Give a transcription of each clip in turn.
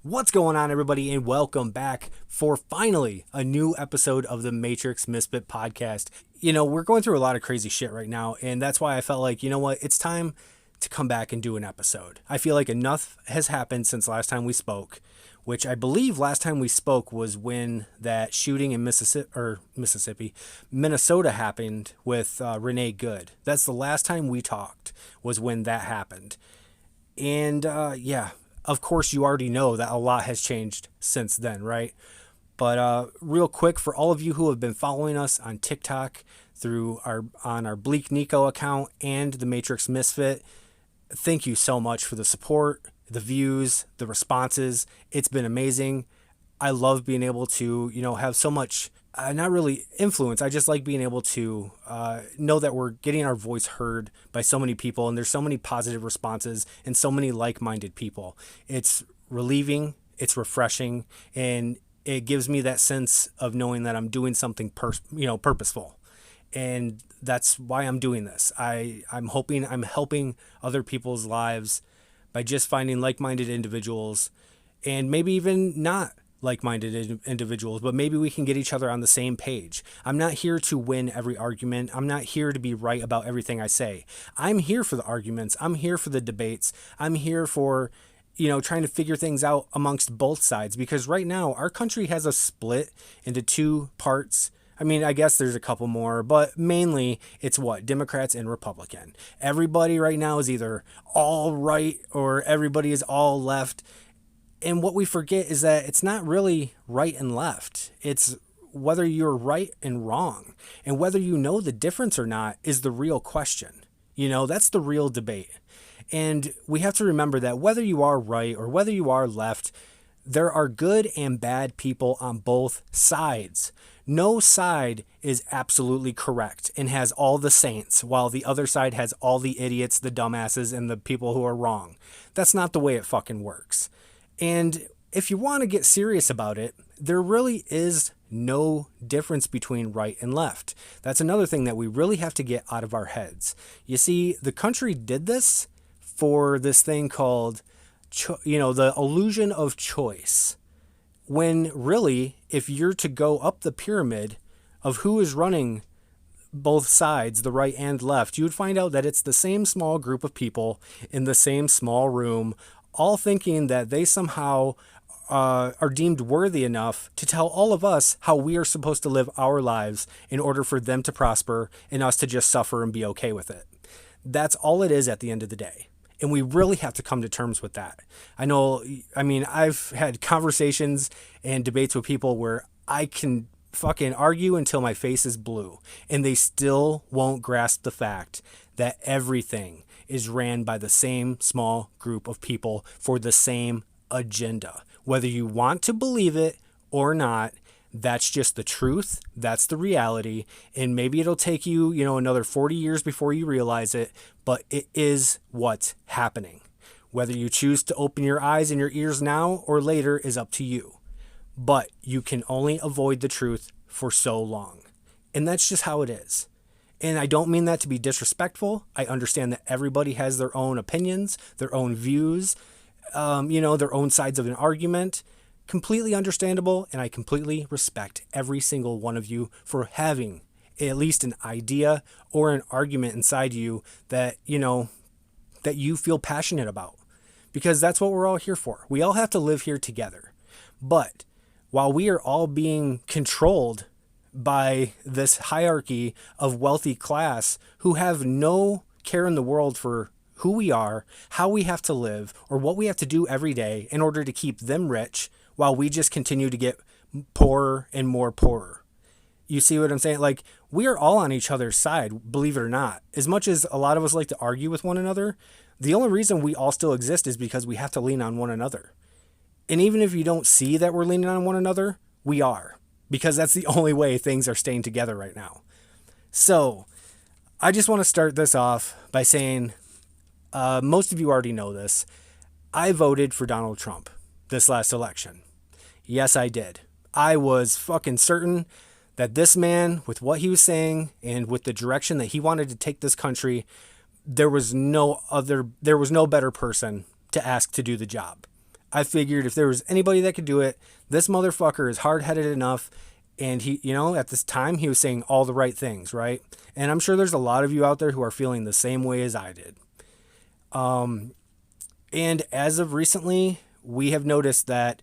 What's going on, everybody, and welcome back for finally a new episode of the Misfit podcast. You know, we're going through a lot of crazy shit right now, and that's why I felt like, you know what, it's time to come back and do an episode. I feel like enough has happened since last time we spoke, which I believe last time we spoke was when that shooting in Minnesota happened with Renee Good. That's the last time we talked, was when that happened. And yeah, of course, you already know that a lot has changed since then, right? But real quick, for all of you who have been following us on TikTok on our Bleak Nico account and the Matrix Misfit, thank you so much for the support, the views, the responses. It's been amazing. I love being able to, have so much, not really influence. I just like being able to know that we're getting our voice heard by so many people, and there's so many positive responses and so many like-minded people. It's relieving, it's refreshing, and it gives me that sense of knowing that I'm doing something purposeful. And that's why I'm doing this. I'm hoping I'm helping other people's lives by just finding like-minded individuals, and maybe even not like-minded individuals, but maybe we can get each other on the same page. I'm not here to win every argument. I'm not here to be right about everything I say. I'm here for the arguments. I'm here for the debates. I'm here for, trying to figure things out amongst both sides, because right now our country has a split into two parts. I mean, I guess there's a couple more, but mainly it's Democrats and Republican. Everybody right now is either all right or everybody is all left. And what we forget is that it's not really right and left. It's whether you're right and wrong. And whether you know the difference or not is the real question. That's the real debate. And we have to remember that whether you are right or whether you are left, there are good and bad people on both sides. No side is absolutely correct and has all the saints, while the other side has all the idiots, the dumbasses, and the people who are wrong. That's not the way it fucking works. And if you want to get serious about it, there really is no difference between right and left. That's another thing that we really have to get out of our heads. You see, the country did this for this thing called, the illusion of choice. When really, if you're to go up the pyramid of who is running both sides, the right and left, you would find out that it's the same small group of people in the same small room, all thinking that they somehow are deemed worthy enough to tell all of us how we are supposed to live our lives in order for them to prosper and us to just suffer and be okay with it. That's all it is at the end of the day. And we really have to come to terms with that. I've had conversations and debates with people where I can fucking argue until my face is blue, and they still won't grasp the fact that everything is ran by the same small group of people for the same agenda. Whether you want to believe it or not, that's just the truth. That's the reality. And maybe it'll take you, another 40 years before you realize it, but it is what's happening. Whether you choose to open your eyes and your ears now or later is up to you. But you can only avoid the truth for so long. And that's just how it is. And I don't mean that to be disrespectful. I understand that everybody has their own opinions, their own views, their own sides of an argument. Completely understandable, and I completely respect every single one of you for having at least an idea or an argument inside you that, that you feel passionate about. Because that's what we're all here for. We all have to live here together. But while we are all being controlled by this hierarchy of wealthy class who have no care in the world for who we are, how we have to live, or what we have to do every day in order to keep them rich, while we just continue to get poorer and more poorer. You see what I'm saying? Like, we are all on each other's side, believe it or not. As much as a lot of us like to argue with one another, the only reason we all still exist is because we have to lean on one another. And even if you don't see that we're leaning on one another, we are. Because that's the only way things are staying together right now. So, I just want to start this off by saying, most of you already know this, I voted for Donald Trump this last election. Yes, I did. I was fucking certain that this man, with what he was saying and with the direction that he wanted to take this country, there was no better person to ask to do the job. I figured if there was anybody that could do it, this motherfucker is hard-headed enough. And he, at this time, he was saying all the right things, right? And I'm sure there's a lot of you out there who are feeling the same way as I did. And as of recently, we have noticed that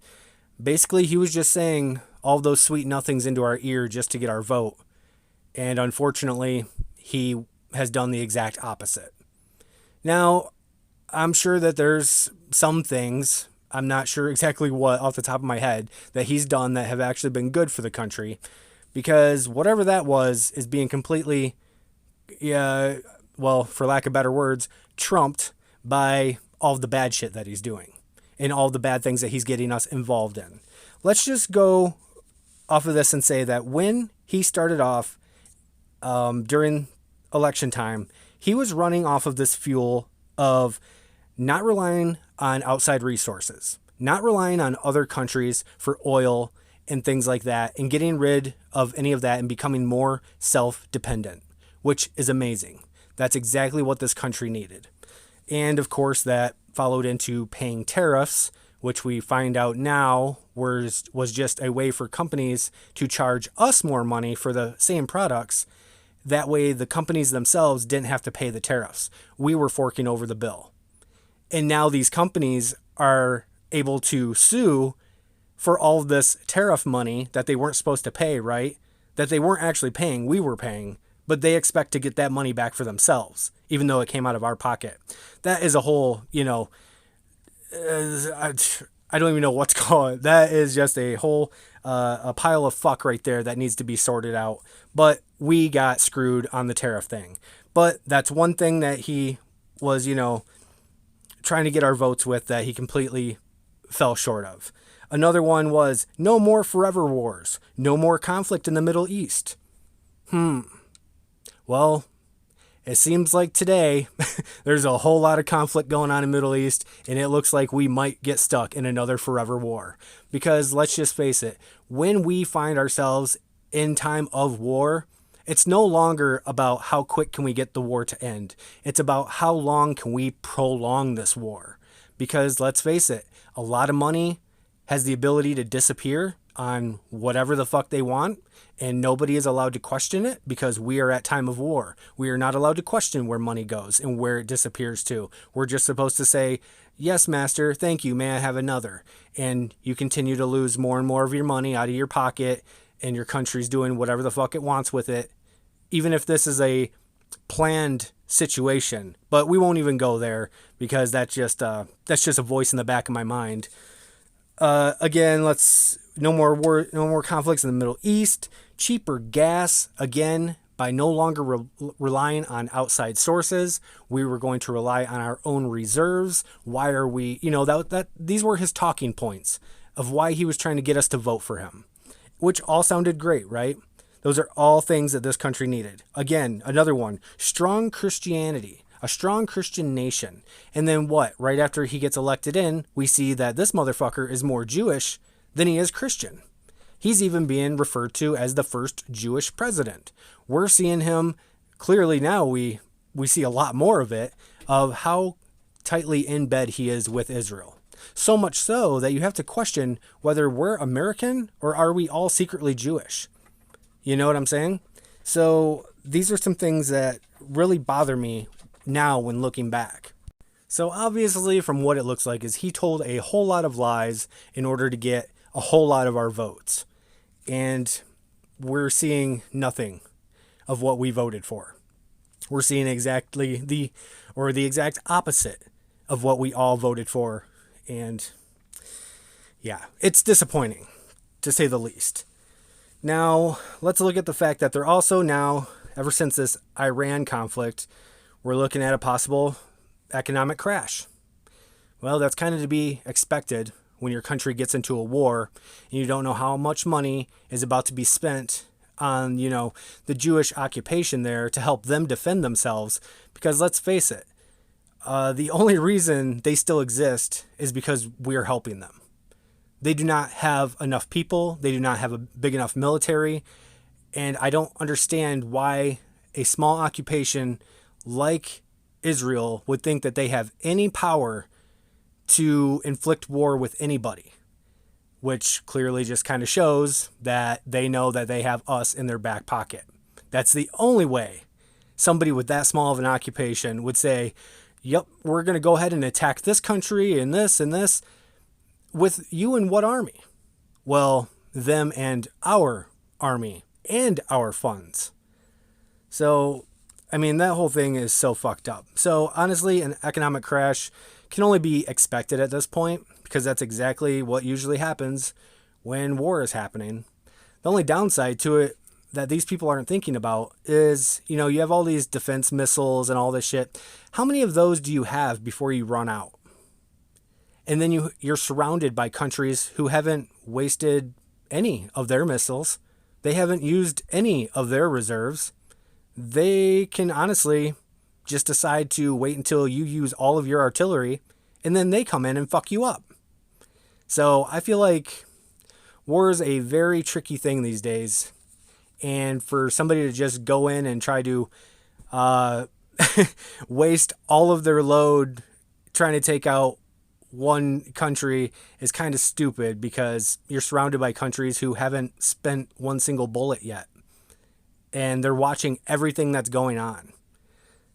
basically he was just saying all those sweet nothings into our ear just to get our vote. And unfortunately, he has done the exact opposite. Now, I'm sure that there's some things, I'm not sure exactly what off the top of my head, that he's done that have actually been good for the country. Because whatever that was is being completely, for lack of better words, trumped by all of the bad shit that he's doing and all the bad things that he's getting us involved in. Let's just go off of this and say that when he started off during election time, he was running off of this fuel of not relying on outside resources, not relying on other countries for oil and things like that, and getting rid of any of that and becoming more self-dependent, which is amazing. That's exactly what this country needed. And of course, that followed into paying tariffs, which we find out now was just a way for companies to charge us more money for the same products. That way, the companies themselves didn't have to pay the tariffs. We were forking over the bill. And now these companies are able to sue for all of this tariff money that they weren't supposed to pay, right? That they weren't actually paying, we were paying, but they expect to get that money back for themselves, even though it came out of our pocket. That is a whole, I don't even know what to call it. That is just a whole, a pile of fuck right there that needs to be sorted out. But we got screwed on the tariff thing. But that's one thing that he was, trying to get our votes with that he completely fell short of. Another one was no more forever wars, no more conflict in the Middle East. Well, it seems like today there's a whole lot of conflict going on in the Middle East, and it looks like we might get stuck in another forever war. Because let's just face it, when we find ourselves in time of war, it's no longer about how quick can we get the war to end. It's about how long can we prolong this war. Because let's face it, a lot of money has the ability to disappear on whatever the fuck they want, and nobody is allowed to question it because we are at time of war. We are not allowed to question where money goes and where it disappears to. We're just supposed to say, yes, master, thank you, may I have another? And you continue to lose more and more of your money out of your pocket, and your country's doing whatever the fuck it wants with it, even if this is a planned situation. But we won't even go there because that's just a voice in the back of my mind. Again, no more conflicts in the Middle East, cheaper gas, again, by no longer relying on outside sources. We were going to rely on our own reserves. Why are we, these were his talking points of why he was trying to get us to vote for him, which all sounded great, right? Those are all things that this country needed. Again, another one, strong Christianity. A strong Christian nation. And then what? Right after he gets elected in, we see that this motherfucker is more Jewish than he is Christian. He's even being referred to as the first Jewish president. We're seeing him clearly now. We see a lot more of it, of how tightly in bed he is with Israel. So much so that you have to question whether we're American or are we all secretly Jewish. You know what I'm saying? So these are some things that really bother me now when looking back. So obviously from what it looks like is he told a whole lot of lies in order to get a whole lot of our votes. And we're seeing nothing of what we voted for. We're seeing exactly the exact opposite of what we all voted for. And yeah, it's disappointing to say the least. Now, let's look at the fact that they're also now, ever since this Iran conflict, we're looking at a possible economic crash. Well, that's kind of to be expected when your country gets into a war and you don't know how much money is about to be spent on, the Jewish occupation there to help them defend themselves. Because let's face it, the only reason they still exist is because we're helping them. They do not have enough people. They do not have a big enough military. And I don't understand why a small occupation like Israel would think that they have any power to inflict war with anybody, which clearly just kind of shows that they know that they have us in their back pocket. That's the only way somebody with that small of an occupation would say, yep, we're going to go ahead and attack this country and this and this. With you and what army? Well, them and our army and our funds. So, I mean, that whole thing is so fucked up. So, honestly, an economic crash can only be expected at this point because that's exactly what usually happens when war is happening. The only downside to it that these people aren't thinking about is, you know, you have all these defense missiles and all this shit. How many of those do you have before you run out? And then you're surrounded by countries who haven't wasted any of their missiles. They haven't used any of their reserves. They can honestly just decide to wait until you use all of your artillery, and then they come in and fuck you up. So I feel like war is a very tricky thing these days. And for somebody to just go in and try to waste all of their load trying to take out one country is kind of stupid because you're surrounded by countries who haven't spent one single bullet yet. And they're watching everything that's going on.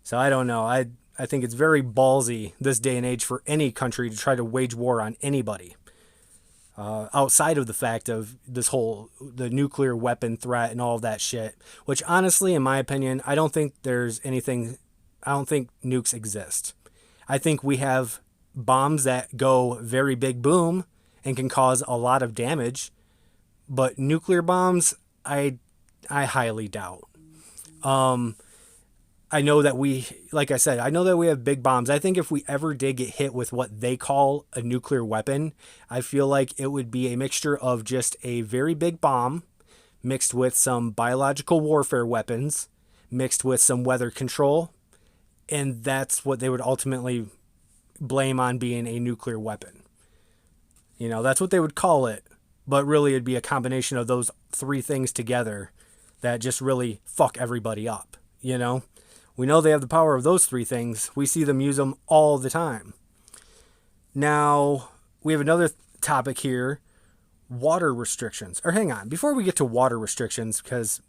So I don't know. I think it's very ballsy this day and age for any country to try to wage war on anybody. Outside of the fact of the nuclear weapon threat and all of that shit, which honestly, in my opinion, I don't think nukes exist. I think we have bombs that go very big boom and can cause a lot of damage, but nuclear bombs, I highly doubt. I know that like I said, I know that we have big bombs. I think if we ever did get hit with what they call a nuclear weapon, I feel like it would be a mixture of just a very big bomb mixed with some biological warfare weapons, mixed with some weather control. And that's what they would ultimately blame on being a nuclear weapon. You know, that's what they would call it. But really, it'd be a combination of those three things together that just really fuck everybody up, you know? We know they have the power of those three things. We see them use them all the time. Now, we have another topic here, water restrictions. Or hang on, before we get to water restrictions, because,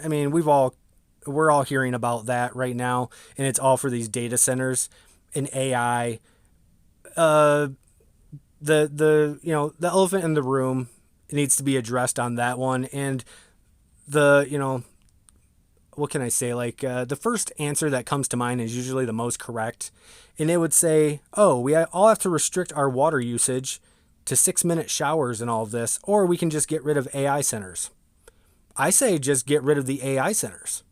I mean, we're all hearing about that right now, and it's all for these data centers and AI. The elephant in the room needs to be addressed on that one, and what can I say? Like, the first answer that comes to mind is usually the most correct. And it would say, oh, we all have to restrict our water usage to 6-minute showers and all of this, or we can just get rid of AI centers. I say just get rid of the AI centers.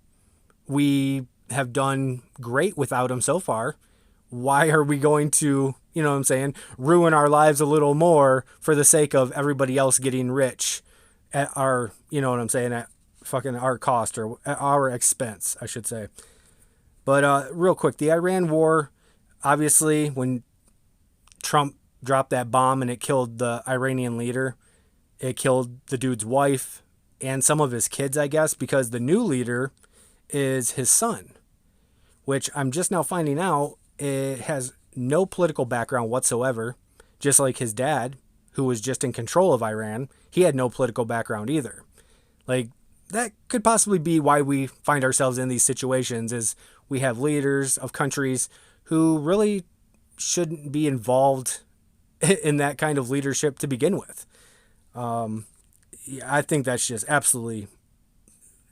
We have done great without them so far. Why are we going to, you know what I'm saying, ruin our lives a little more for the sake of everybody else getting rich at our, you know what I'm saying, at fucking our cost, or at our expense, I should say. But real quick, the Iran war, obviously, when Trump dropped that bomb and it killed the Iranian leader, it killed the dude's wife and some of his kids, I guess, because the new leader is his son, which I'm just now finding out it has no political background whatsoever, just like his dad, who was just in control of Iran. He had no political background either. Like, that could possibly be why we find ourselves in these situations, is we have leaders of countries who really shouldn't be involved in that kind of leadership to begin with. I think that's just absolutely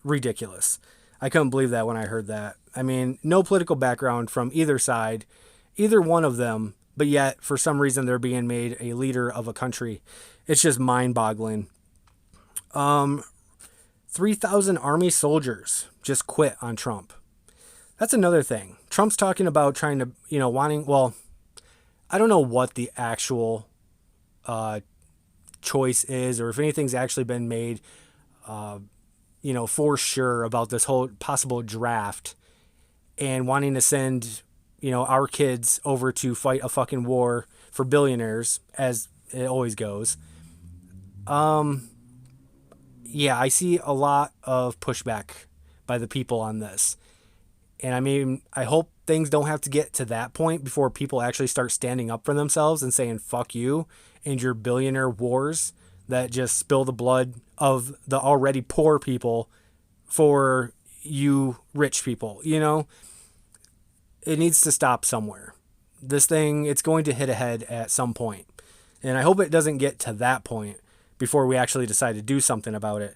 ridiculous. I couldn't believe that when I heard that. I mean, no political background from either side, either one of them, but yet for some reason they're being made a leader of a country. It's just mind-boggling. 3,000 army soldiers just quit on Trump. That's another thing. Trump's talking about trying to, I don't know what the actual choice is, or if anything's actually been made, for sure about this whole possible draft and wanting to send, our kids over to fight a fucking war for billionaires, as it always goes. Yeah, I see a lot of pushback by the people on this. And I mean, I hope things don't have to get to that point before people actually start standing up for themselves and saying fuck you and your billionaire wars that just spill the blood of the already poor people for you rich people, you know? It needs to stop somewhere. This thing, it's going to hit a head at some point. And I hope it doesn't get to that point before we actually decide to do something about it.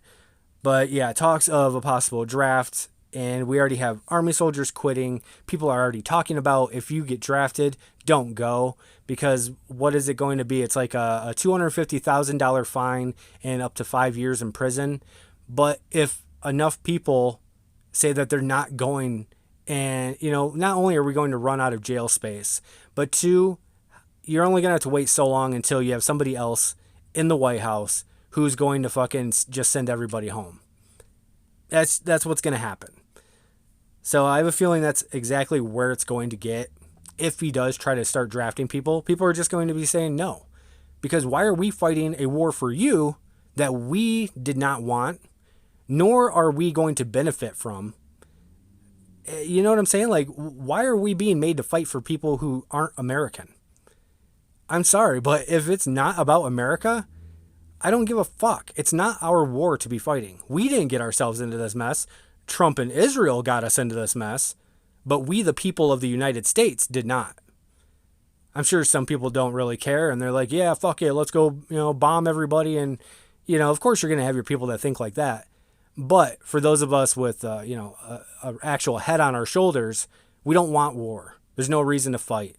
But yeah, talks of a possible draft, and we already have Army soldiers quitting. People are already talking about if you get drafted, don't go, because what is it going to be? It's like a $250,000 fine and up to 5 years in prison. But if enough people say that they're not going, and you know, not only are we going to run out of jail space, but two, you're only going to have to wait so long until you have somebody else in the White House who's going to fucking just send everybody home. That's what's going to happen. So I have a feeling that's exactly where it's going to get. If he does try to start drafting people, people are just going to be saying no. Because why are we fighting a war for you that we did not want, nor are we going to benefit from? You know what I'm saying? Like, why are we being made to fight for people who aren't American? I'm sorry, but if it's not about America, I don't give a fuck. It's not our war to be fighting. We didn't get ourselves into this mess. Trump and Israel got us into this mess, but we, the people of the United States, did not. I'm sure some people don't really care, and they're like, yeah, fuck it, let's go, bomb everybody. And, of course you're going to have your people that think like that. But for those of us with, an actual head on our shoulders, we don't want war. There's no reason to fight.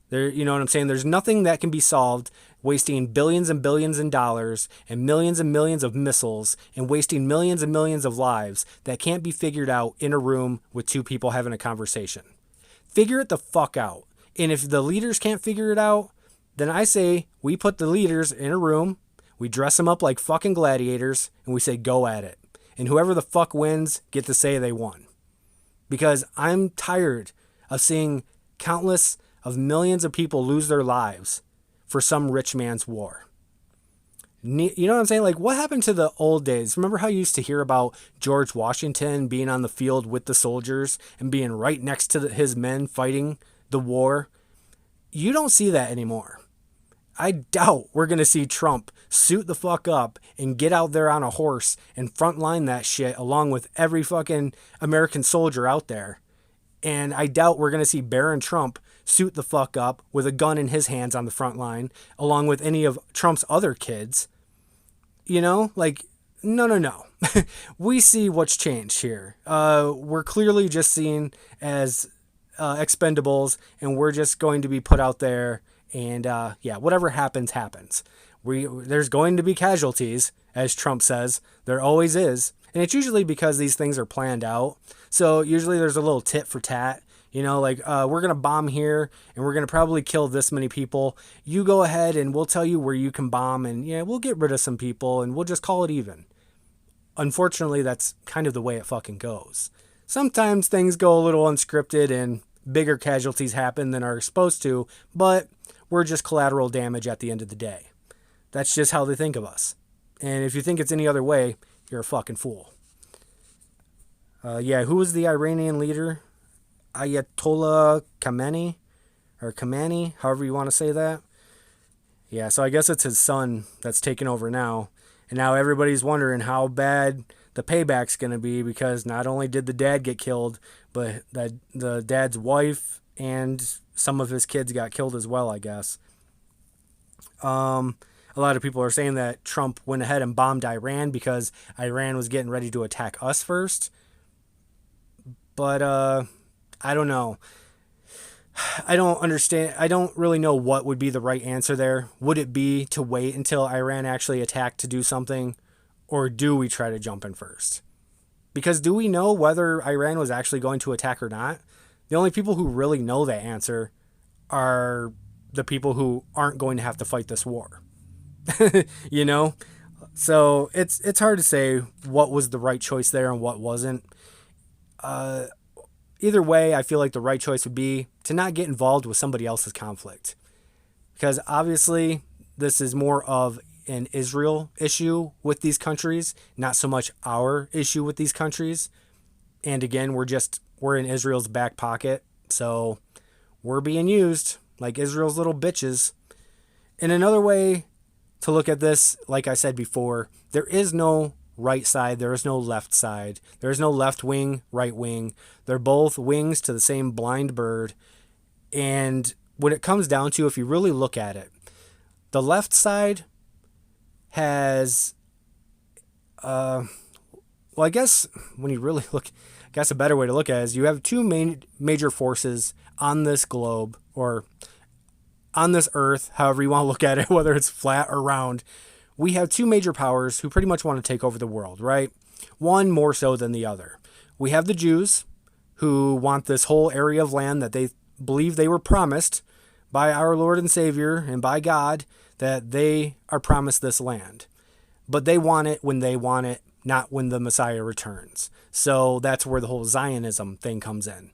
There, you know what I'm saying? There's nothing that can be solved wasting billions and billions of dollars and millions of missiles and wasting millions and millions of lives that can't be figured out in a room with two people having a conversation. Figure it the fuck out. And if the leaders can't figure it out, then I say we put the leaders in a room, we dress them up like fucking gladiators, and we say go at it. And whoever the fuck wins get to say they won. Because I'm tired of seeing countless of millions of people lose their lives for some rich man's war. You know what I'm saying? Like, what happened to the old days? Remember how you used to hear about George Washington being on the field with the soldiers and being right next to his men fighting the war? You don't see that anymore. I doubt we're going to see Trump suit the fuck up and get out there on a horse and frontline that shit along with every fucking American soldier out there. And I doubt we're going to see Barron Trump suit the fuck up with a gun in his hands on the front line, along with any of Trump's other kids. No. We see what's changed here. We're clearly just seen as expendables, and we're just going to be put out there, and whatever happens, happens. There's going to be casualties, as Trump says. There always is. And it's usually because these things are planned out. So usually there's a little tit for tat. We're going to bomb here and we're going to probably kill this many people. You go ahead and we'll tell you where you can bomb, and we'll get rid of some people and we'll just call it even. Unfortunately, that's kind of the way it fucking goes. Sometimes things go a little unscripted and bigger casualties happen than are supposed to, but we're just collateral damage at the end of the day. That's just how they think of us. And if you think it's any other way, you're a fucking fool. Who was the Iranian leader? Ayatollah Khamenei, however you want to say that. Yeah, so I guess it's his son that's taken over now. And now everybody's wondering how bad the payback's going to be, because not only did the dad get killed, but the dad's wife and some of his kids got killed as well, I guess. A lot of people are saying that Trump went ahead and bombed Iran because Iran was getting ready to attack us first. But I don't know. I don't understand. I don't really know what would be the right answer there. Would it be to wait until Iran actually attacked to do something? Or do we try to jump in first? Because do we know whether Iran was actually going to attack or not? The only people who really know that answer are the people who aren't going to have to fight this war. So it's hard to say what was the right choice there and what wasn't. Either way, I feel like the right choice would be to not get involved with somebody else's conflict. Because obviously, this is more of an Israel issue with these countries, not so much our issue with these countries. And again, we're in Israel's back pocket So we're being used like Israel's little bitches. And another way to look at this, like I said before, there is no right side, there is no left side. There is no left wing, right wing. They're both wings to the same blind bird. And when it comes down to, if you really look at it, the left side has, well, I guess when you really look, I guess a better way to look at it is you have two major forces on this globe, or on this earth, however you want to look at it, whether it's flat or round. We have two major powers who pretty much want to take over the world, right? One more so than the other. We have the Jews, who want this whole area of land that they believe they were promised by our Lord and Savior and by God, that they are promised this land. But they want it when they want it, not when the Messiah returns. So that's where the whole Zionism thing comes in.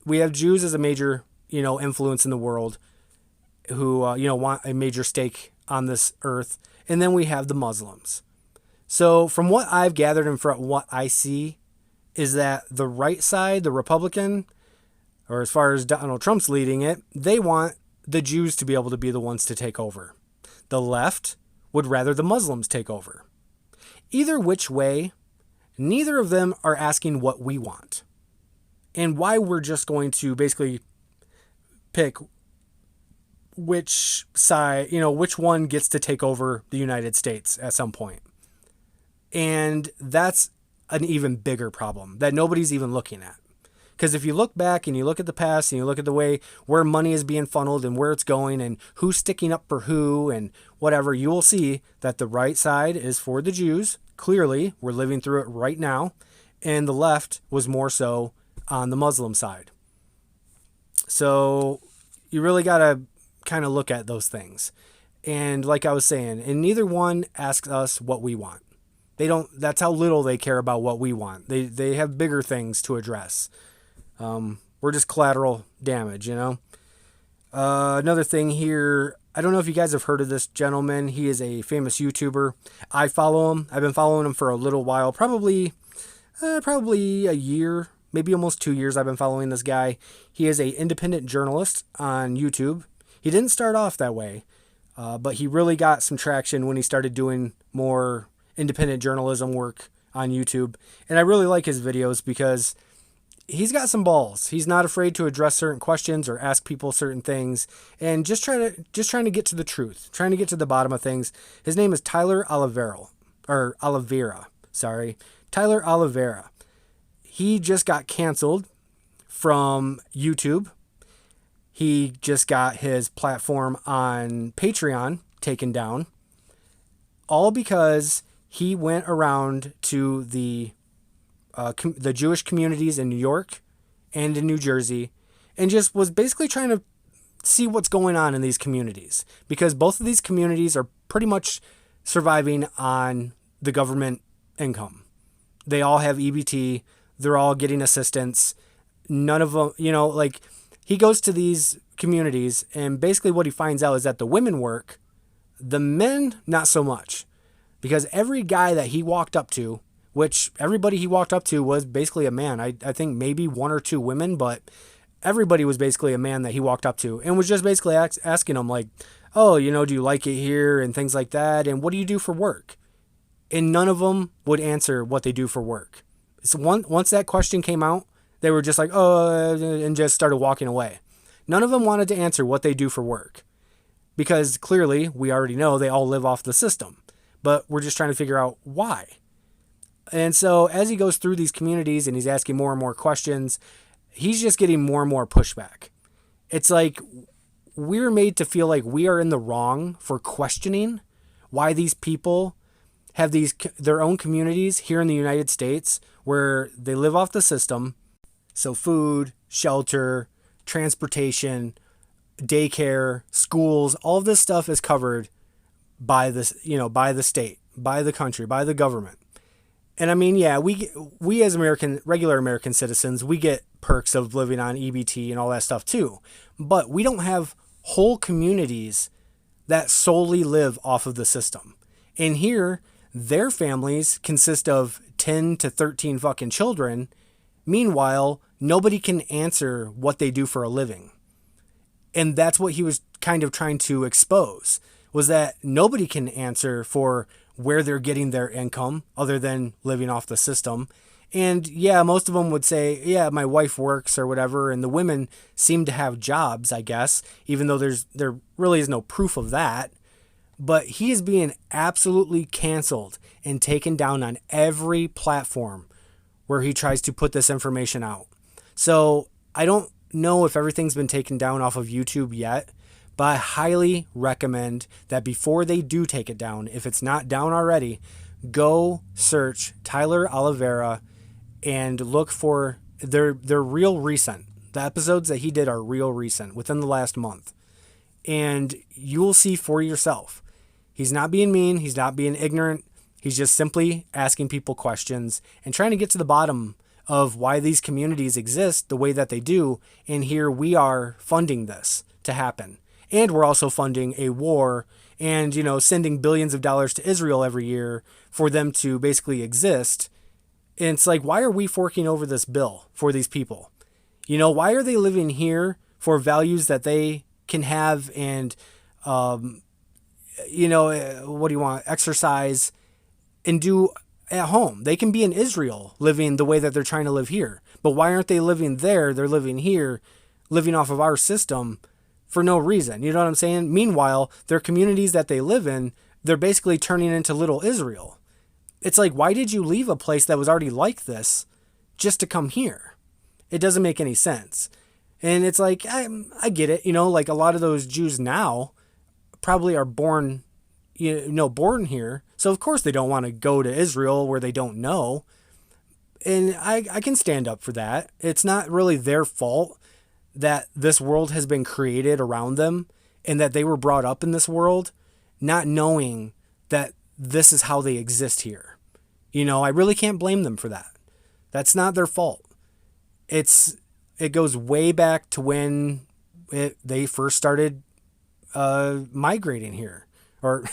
We have Jews as a major, influence in the world who, want a major stake on this earth. And then we have the Muslims. So from what I've gathered and from what I see is that the right side, the Republican, or as far as Donald Trump's leading it, they want the Jews to be able to be the ones to take over. The left would rather the Muslims take over. Either which way, neither of them are asking what we want. And why we're just going to basically pick which side, which one gets to take over the United States at some point. And that's an even bigger problem that nobody's even looking at. Because if you look back and you look at the past and you look at the way where money is being funneled and where it's going and who's sticking up for who and whatever, you will see that the right side is for the Jews. Clearly, we're living through it right now. And the left was more so on the Muslim side. So you really got to kind of look at those things. And like I was saying, and neither one asks us what we want. That's how little they care about what we want. They have bigger things to address. We're just collateral damage, Another thing here, I don't know if you guys have heard of this gentleman. He is a famous YouTuber. I follow him. I've been following him for a little while, probably a year, maybe almost 2 years I've been following this guy. He is an independent journalist on YouTube. He didn't start off that way, but he really got some traction when he started doing more independent journalism work on YouTube. And I really like his videos because he's got some balls. He's not afraid to address certain questions or ask people certain things and just trying to get to the truth, trying to get to the bottom of things. His name is Tyler Oliveira. Tyler Oliveira. He just got canceled from YouTube. He just got his platform on Patreon taken down, all because he went around to the Jewish communities in New York and in New Jersey and just was basically trying to see what's going on in these communities, because both of these communities are pretty much surviving on the government income. They all have EBT. They're all getting assistance. None of them, he goes to these communities and basically what he finds out is that the women work, the men, not so much. Because every guy that he walked up to, which everybody he walked up to was basically a man. I think maybe one or two women, but everybody was basically a man that he walked up to and was just basically asking him like, oh, do you like it here and things like that? And what do you do for work? And none of them would answer what they do for work. So once that question came out, they were just like, oh, and just started walking away. None of them wanted to answer what they do for work because clearly we already know they all live off the system, but we're just trying to figure out why. And so as he goes through these communities and he's asking more and more questions, he's just getting more and more pushback. It's like we're made to feel like we are in the wrong for questioning why these people have their own communities here in the United States where they live off the system. So food, shelter, transportation, daycare, schools, all of this stuff is covered by this, by the state, by the country, by the government. And I mean, yeah, we as regular American citizens, we get perks of living on EBT and all that stuff too. But we don't have whole communities that solely live off of the system. And here, their families consist of 10 to 13 fucking children Meanwhile, nobody can answer what they do for a living. And that's what he was kind of trying to expose, was that nobody can answer for where they're getting their income other than living off the system. And yeah, most of them would say, yeah, my wife works or whatever. And the women seem to have jobs, I guess, even though there really is no proof of that. But he is being absolutely canceled and taken down on every platform where he tries to put this information out. So I don't know if everything's been taken down off of YouTube yet, but I highly recommend that before they do take it down, if it's not down already, go search Tyler Oliveira and look for they're real recent. The episodes that he did are real recent, within the last month. And you will see for yourself. He's not being mean. He's not being ignorant. He's just simply asking people questions and trying to get to the bottom of why these communities exist the way that they do. And here we are funding this to happen. And we're also funding a war and, sending billions of dollars to Israel every year for them to basically exist. And it's like, why are we forking over this bill for these people? Why are they living here for values that they can have and, what do you want? Exercise and do at home. They can be in Israel living the way that they're trying to live here. But why aren't they living there? They're living here, living off of our system for no reason. You know what I'm saying? Meanwhile, their communities that they live in, they're basically turning into little Israel. It's like, why did you leave a place that was already like this just to come here? It doesn't make any sense. And it's like, I get it. Like a lot of those Jews now probably are born here. So of course they don't want to go to Israel where they don't know. And I can stand up for that. It's not really their fault that this world has been created around them and that they were brought up in this world, not knowing that this is how they exist here. I really can't blame them for that. That's not their fault. It goes way back to when they first started migrating here. Or,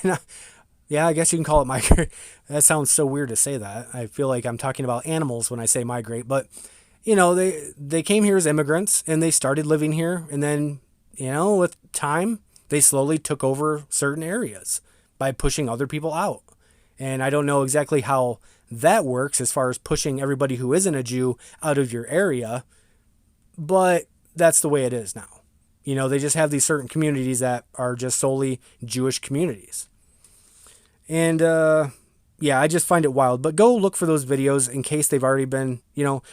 yeah, I guess you can call it migrate. That sounds so weird to say that. I feel like I'm talking about animals when I say migrate. But, they came here as immigrants and they started living here. And then, with time, they slowly took over certain areas by pushing other people out. And I don't know exactly how that works as far as pushing everybody who isn't a Jew out of your area. But that's the way it is now. They just have these certain communities that are just solely Jewish communities. And, I just find it wild. But go look for those videos in case they've already been,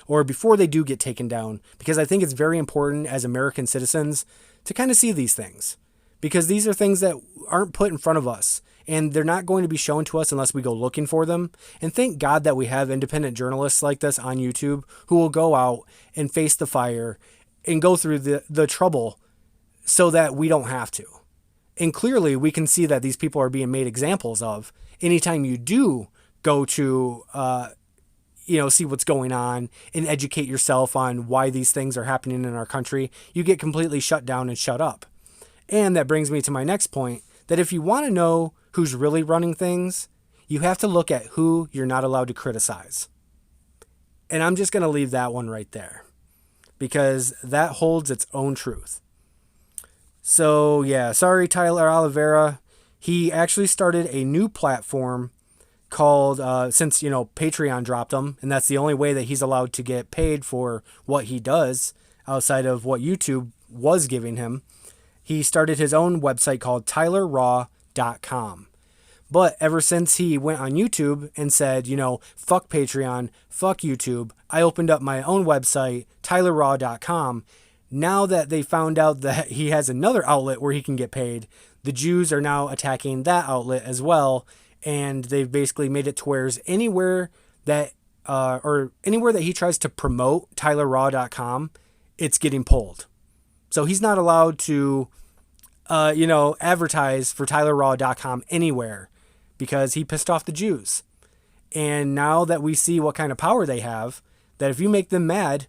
or before they do get taken down. Because I think it's very important as American citizens to kind of see these things. Because these are things that aren't put in front of us. And they're not going to be shown to us unless we go looking for them. And thank God that we have independent journalists like this on YouTube who will go out and face the fire and go through the trouble so that we don't have to. And clearly we can see that these people are being made examples of. Anytime you do go to, see what's going on and educate yourself on why these things are happening in our country, you get completely shut down and shut up. And that brings me to my next point, that if you want to know who's really running things, you have to look at who you're not allowed to criticize. And I'm just going to leave that one right there because that holds its own truth. So yeah, sorry, Tyler Oliveira. He actually started a new platform called, since, Patreon dropped him, and that's the only way that he's allowed to get paid for what he does outside of what YouTube was giving him. He started his own website called tylerraw.com. But ever since he went on YouTube and said, fuck Patreon, fuck YouTube, I opened up my own website, tylerraw.com. Now that they found out that he has another outlet where he can get paid, the Jews are now attacking that outlet as well. And they've basically made it to where anywhere that he tries to promote tylerraw.com, it's getting pulled. So he's not allowed to, advertise for tylerraw.com anywhere because he pissed off the Jews. And now that we see what kind of power they have, that if you make them mad,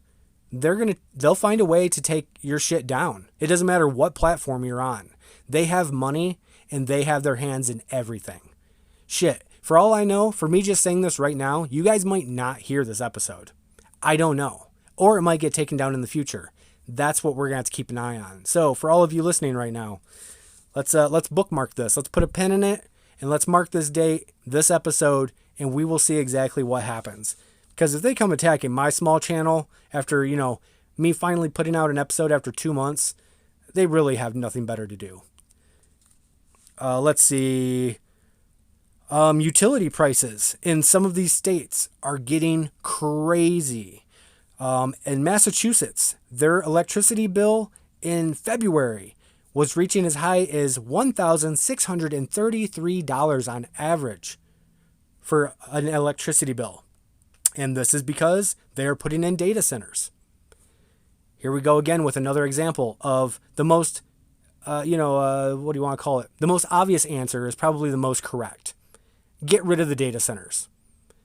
they'll find a way to take your shit down. It doesn't matter what platform you're on. They have money and they have their hands in everything. Shit. For all I know, for me just saying this right now, you guys might not hear this episode. I don't know. or it might get taken down in the future. That's what we're going to have to keep an eye on. So for all of you listening right now, let's bookmark this. Let's put a pin in it and let's mark this date, this episode, and we will see exactly what happens. Because if they come attacking my small channel after, me finally putting out an episode after 2 months, they really have nothing better to do. Let's see. Utility prices in some of these states are getting crazy. In Massachusetts, their electricity bill in February was reaching as high as $1,633 on average for an electricity bill. And this is because they're putting in data centers. Here we go again with another example of the most, what do you want to call it? The most obvious answer is probably the most correct. Get rid of the data centers.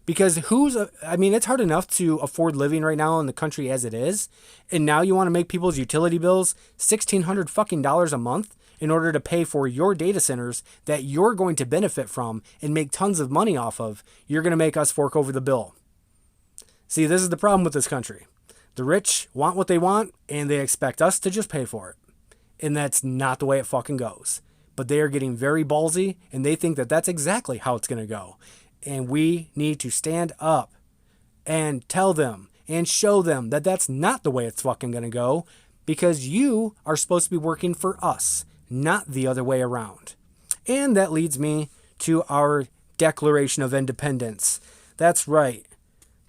Because it's hard enough to afford living right now in the country as it is. And now you want to make people's utility bills $1,600 fucking dollars a month in order to pay for your data centers that you're going to benefit from and make tons of money off of. You're going to make us fork over the bill. See, this is the problem with this country. The rich want what they want and they expect us to just pay for it. And that's not the way it fucking goes. But they are getting very ballsy and they think that that's exactly how it's going to go. And we need to stand up and tell them and show them that that's not the way it's fucking going to go, because you are supposed to be working for us, not the other way around. And that leads me to our Declaration of Independence. That's right.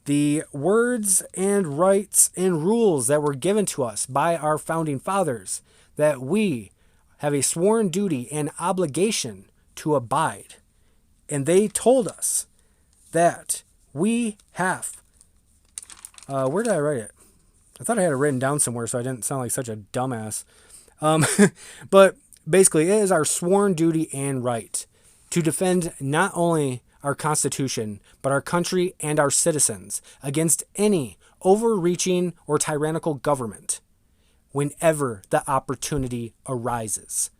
The words and rights and rules that were given to us by our founding fathers, that we have a sworn duty and obligation to abide. And they told us that we have, where did I write it? I thought I had it written down somewhere so I didn't sound like such a dumbass. But basically, it is our sworn duty and right to defend not only our Constitution, but our country and our citizens against any overreaching or tyrannical government whenever the opportunity arises.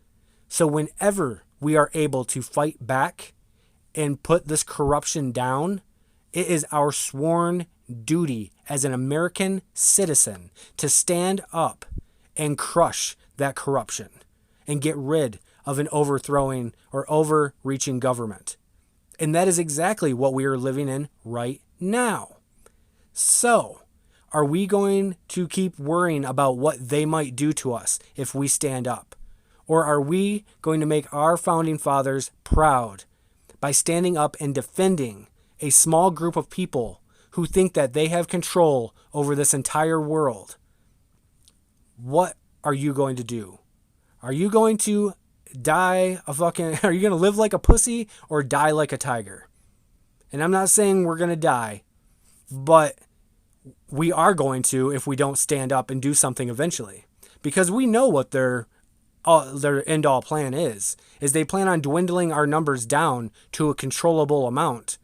So whenever we are able to fight back and put this corruption down, it is our sworn duty as an American citizen to stand up and crush that corruption and get rid of an overthrowing or overreaching government. And that is exactly what we are living in right now. So, are we going to keep worrying about what they might do to us if we stand up? Or are we going to make our founding fathers proud by standing up and defending a small group of people who think that they have control over this entire world? What are you going to do? Are you going to are you going to live like a pussy or die like a tiger? And I'm not saying we're going to die, but we are going to if we don't stand up and do something eventually. Because we know what their end-all plan is they plan on dwindling our numbers down to a controllable amount.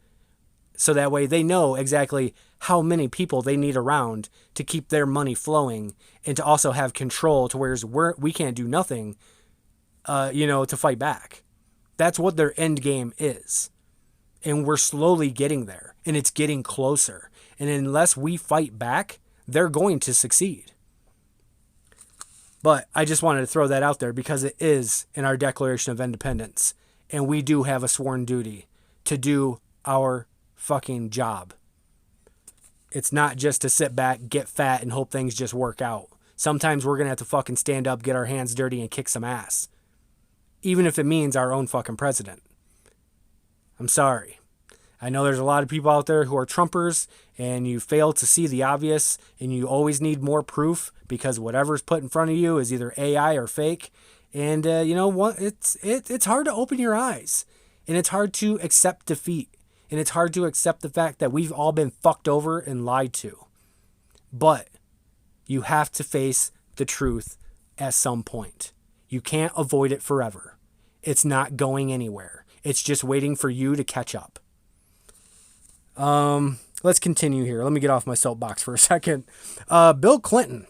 So that way they know exactly how many people they need around to keep their money flowing and to also have control to where we can't do nothing, to fight back. That's what their end game is. And we're slowly getting there and it's getting closer. And unless we fight back, they're going to succeed. But I just wanted to throw that out there because it is in our Declaration of Independence. And we do have a sworn duty to do our fucking job. It's not just to sit back, get fat, and hope things just work out. Sometimes we're going to have to fucking stand up, get our hands dirty, and kick some ass. Even if it means our own fucking president. I'm sorry. I know there's a lot of people out there who are Trumpers and you fail to see the obvious and you always need more proof because whatever's put in front of you is either AI or fake. And you know what? It's hard to open your eyes and it's hard to accept defeat and it's hard to accept the fact that we've all been fucked over and lied to. But you have to face the truth at some point. You can't avoid it forever. It's not going anywhere. It's just waiting for you to catch up. Let's continue here. Let me get off my soapbox for a second. Bill Clinton.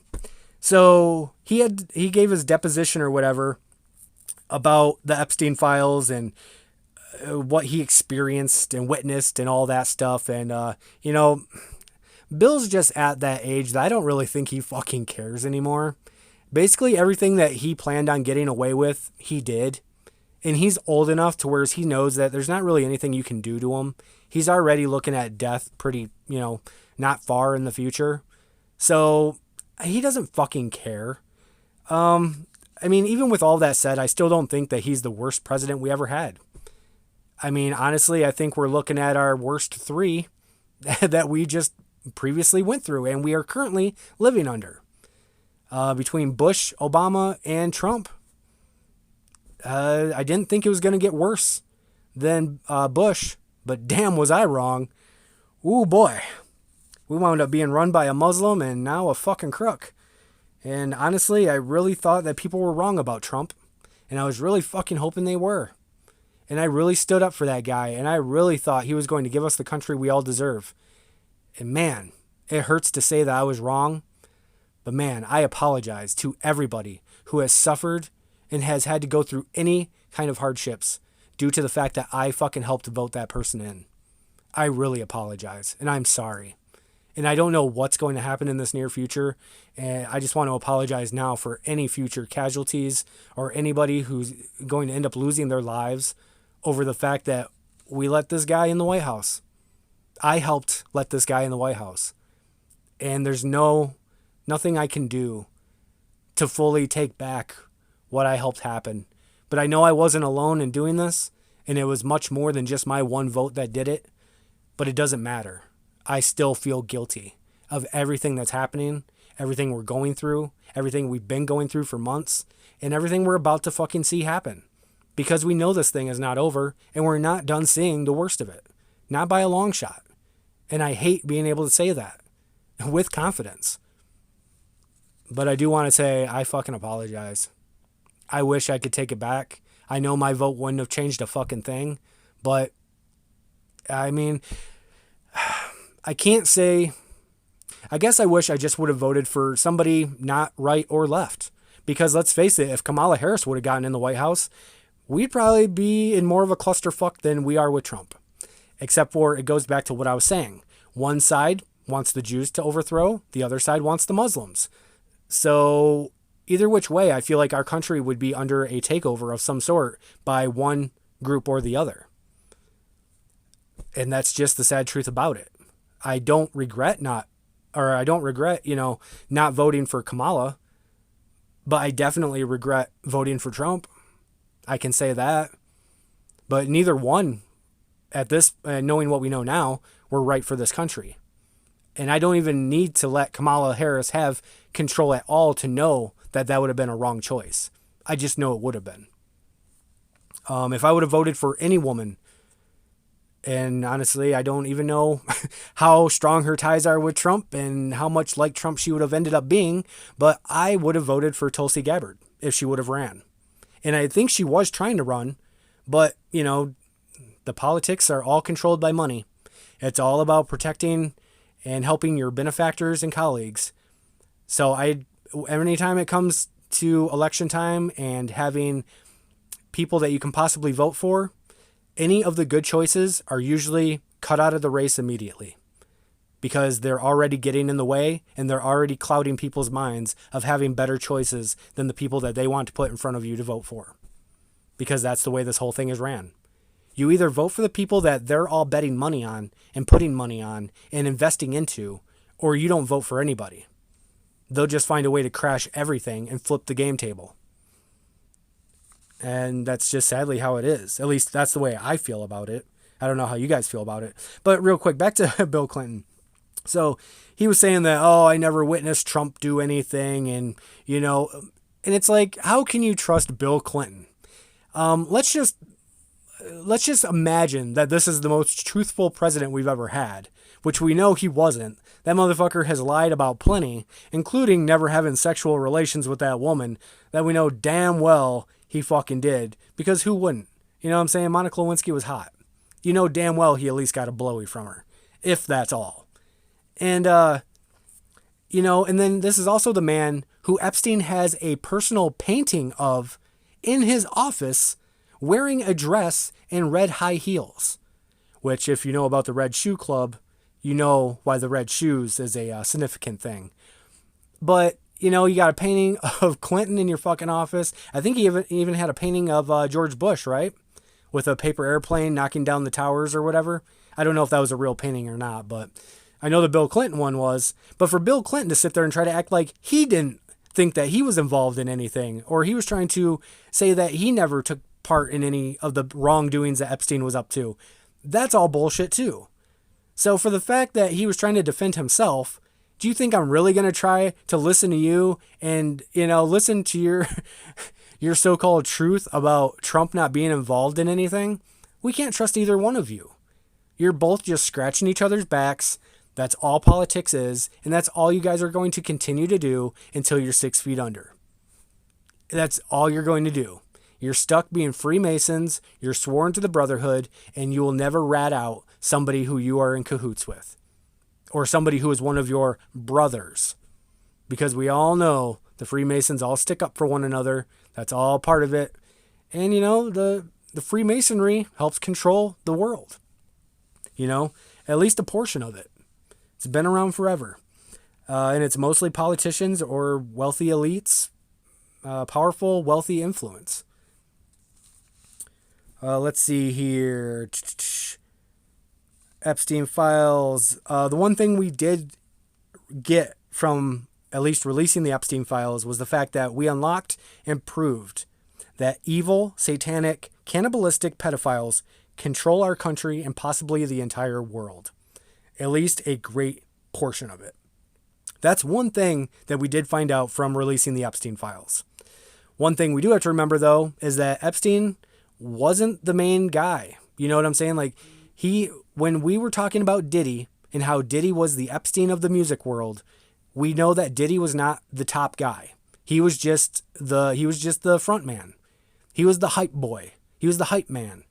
So he gave his deposition or whatever about the Epstein files and what he experienced and witnessed and all that stuff. And, Bill's just at that age that I don't really think he fucking cares anymore. Basically, everything that he planned on getting away with, he did. And he's old enough to where he knows that there's not really anything you can do to him. He's already looking at death pretty, not far in the future. So he doesn't fucking care. I mean, even with all that said, I still don't think that he's the worst president we ever had. I mean, honestly, I think we're looking at our worst three that we just previously went through and we are currently living under. Between Bush, Obama, and Trump, I didn't think it was going to get worse than Bush, but damn was I wrong. Ooh boy, we wound up being run by a Muslim and now a fucking crook. And honestly, I really thought that people were wrong about Trump, and I was really fucking hoping they were. And I really stood up for that guy, and I really thought he was going to give us the country we all deserve. And man, it hurts to say that I was wrong, but man, I apologize to everybody who has suffered and has had to go through any kind of hardships due to the fact that I fucking helped vote that person in. I really apologize, and I'm sorry. And I don't know what's going to happen in this near future, and I just want to apologize now for any future casualties or anybody who's going to end up losing their lives over the fact that we let this guy in the White House. I helped let this guy in the White House. And there's nothing I can do to fully take back what I helped happen. But I know I wasn't alone in doing this, and it was much more than just my one vote that did it. But it doesn't matter. I still feel guilty of everything that's happening, everything we're going through, everything we've been going through for months, and everything we're about to fucking see happen. Because we know this thing is not over, and we're not done seeing the worst of it. Not by a long shot. And I hate being able to say that with confidence. But I do want to say I fucking apologize. I wish I could take it back. I know my vote wouldn't have changed a fucking thing, but I mean, I can't say, I guess I wish I just would have voted for somebody not right or left. Because let's face it, if Kamala Harris would have gotten in the White House, we'd probably be in more of a clusterfuck than we are with Trump. Except for it goes back to what I was saying. One side wants the Jews to overthrow, the other side wants the Muslims. So either which way, I feel like our country would be under a takeover of some sort by one group or the other. And that's just the sad truth about it. I don't regret not voting for Kamala, but I definitely regret voting for Trump. I can say that. But neither one, at this, knowing what we know now, were right for this country. And I don't even need to let Kamala Harris have control at all to know that that would have been a wrong choice. I just know it would have been. If I would have voted for any woman, and honestly, I don't even know how strong her ties are with Trump and how much like Trump she would have ended up being, but I would have voted for Tulsi Gabbard if she would have ran. And I think she was trying to run, but, the politics are all controlled by money. It's all about protecting and helping your benefactors and colleagues. So anytime it comes to election time and having people that you can possibly vote for, any of the good choices are usually cut out of the race immediately because they're already getting in the way and they're already clouding people's minds of having better choices than the people that they want to put in front of you to vote for. Because that's the way this whole thing is ran. You either vote for the people that they're all betting money on and putting money on and investing into, or you don't vote for anybody. They'll just find a way to crash everything and flip the game table. And that's just sadly how it is. At least that's the way I feel about it. I don't know how you guys feel about it. But real quick, back to Bill Clinton. So he was saying that, I never witnessed Trump do anything. And it's like, how can you trust Bill Clinton? Let's just imagine that this is the most truthful president we've ever had, which we know he wasn't. That motherfucker has lied about plenty, including never having sexual relations with that woman that we know damn well he fucking did, because who wouldn't? You know what I'm saying? Monica Lewinsky was hot. You know damn well he at least got a blowy from her, if that's all. And, and then this is also the man who Epstein has a personal painting of in his office wearing a dress and red high heels, which if you know about the Red Shoe Club, you know why the red shoes is a significant thing. But, you know, you got a painting of Clinton in your fucking office. I think he even had a painting of George Bush, right? With a paper airplane knocking down the towers or whatever. I don't know if that was a real painting or not, but I know the Bill Clinton one was. But for Bill Clinton to sit there and try to act like he didn't think that he was involved in anything, or he was trying to say that he never took part in any of the wrongdoings that Epstein was up to, that's all bullshit too. So for the fact that he was trying to defend himself, do you think I'm really going to try to listen to you and, you know, listen to your so-called truth about Trump not being involved in anything? We can't trust either one of you. You're both just scratching each other's backs. That's all politics is, and that's all you guys are going to continue to do until you're 6 feet under. That's all you're going to do. You're stuck being Freemasons, you're sworn to the Brotherhood, and you will never rat out somebody who you are in cahoots with, or somebody who is one of your brothers. Because we all know the Freemasons all stick up for one another. That's all part of it. And, you know, the Freemasonry helps control the world. You know, at least a portion of it. It's been around forever. And it's mostly politicians or wealthy elites, powerful, wealthy influence. Let's see here. Epstein files. The one thing we did get from at least releasing the Epstein files was the fact that we unlocked and proved that evil, satanic, cannibalistic pedophiles control our country and possibly the entire world. At least a great portion of it. That's one thing that we did find out from releasing the Epstein files. One thing we do have to remember, though, is that Epstein wasn't the main guy. You know what I'm saying? Like, when we were talking about Diddy and how Diddy was the Epstein of the music world, we know that Diddy was not the top guy. He was just the front man. He was the hype boy. He was the hype man.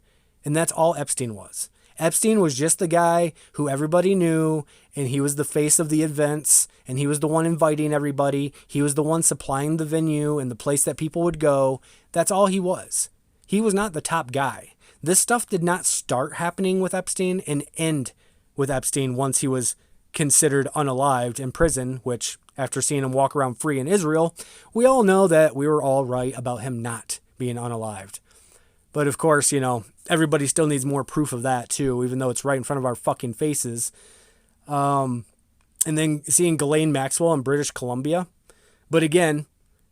And that's all Epstein was. Epstein was just the guy who everybody knew, and he was the face of the events, and he was the one inviting everybody. He was the one supplying the venue and the place that people would go. That's all he was. He was not the top guy. This stuff did not start happening with Epstein and end with Epstein once he was considered unalived in prison, which, after seeing him walk around free in Israel, we all know that we were all right about him not being unalived. But of course, you know, everybody still needs more proof of that too, even though it's right in front of our fucking faces. And then seeing Ghislaine Maxwell in British Columbia. But again,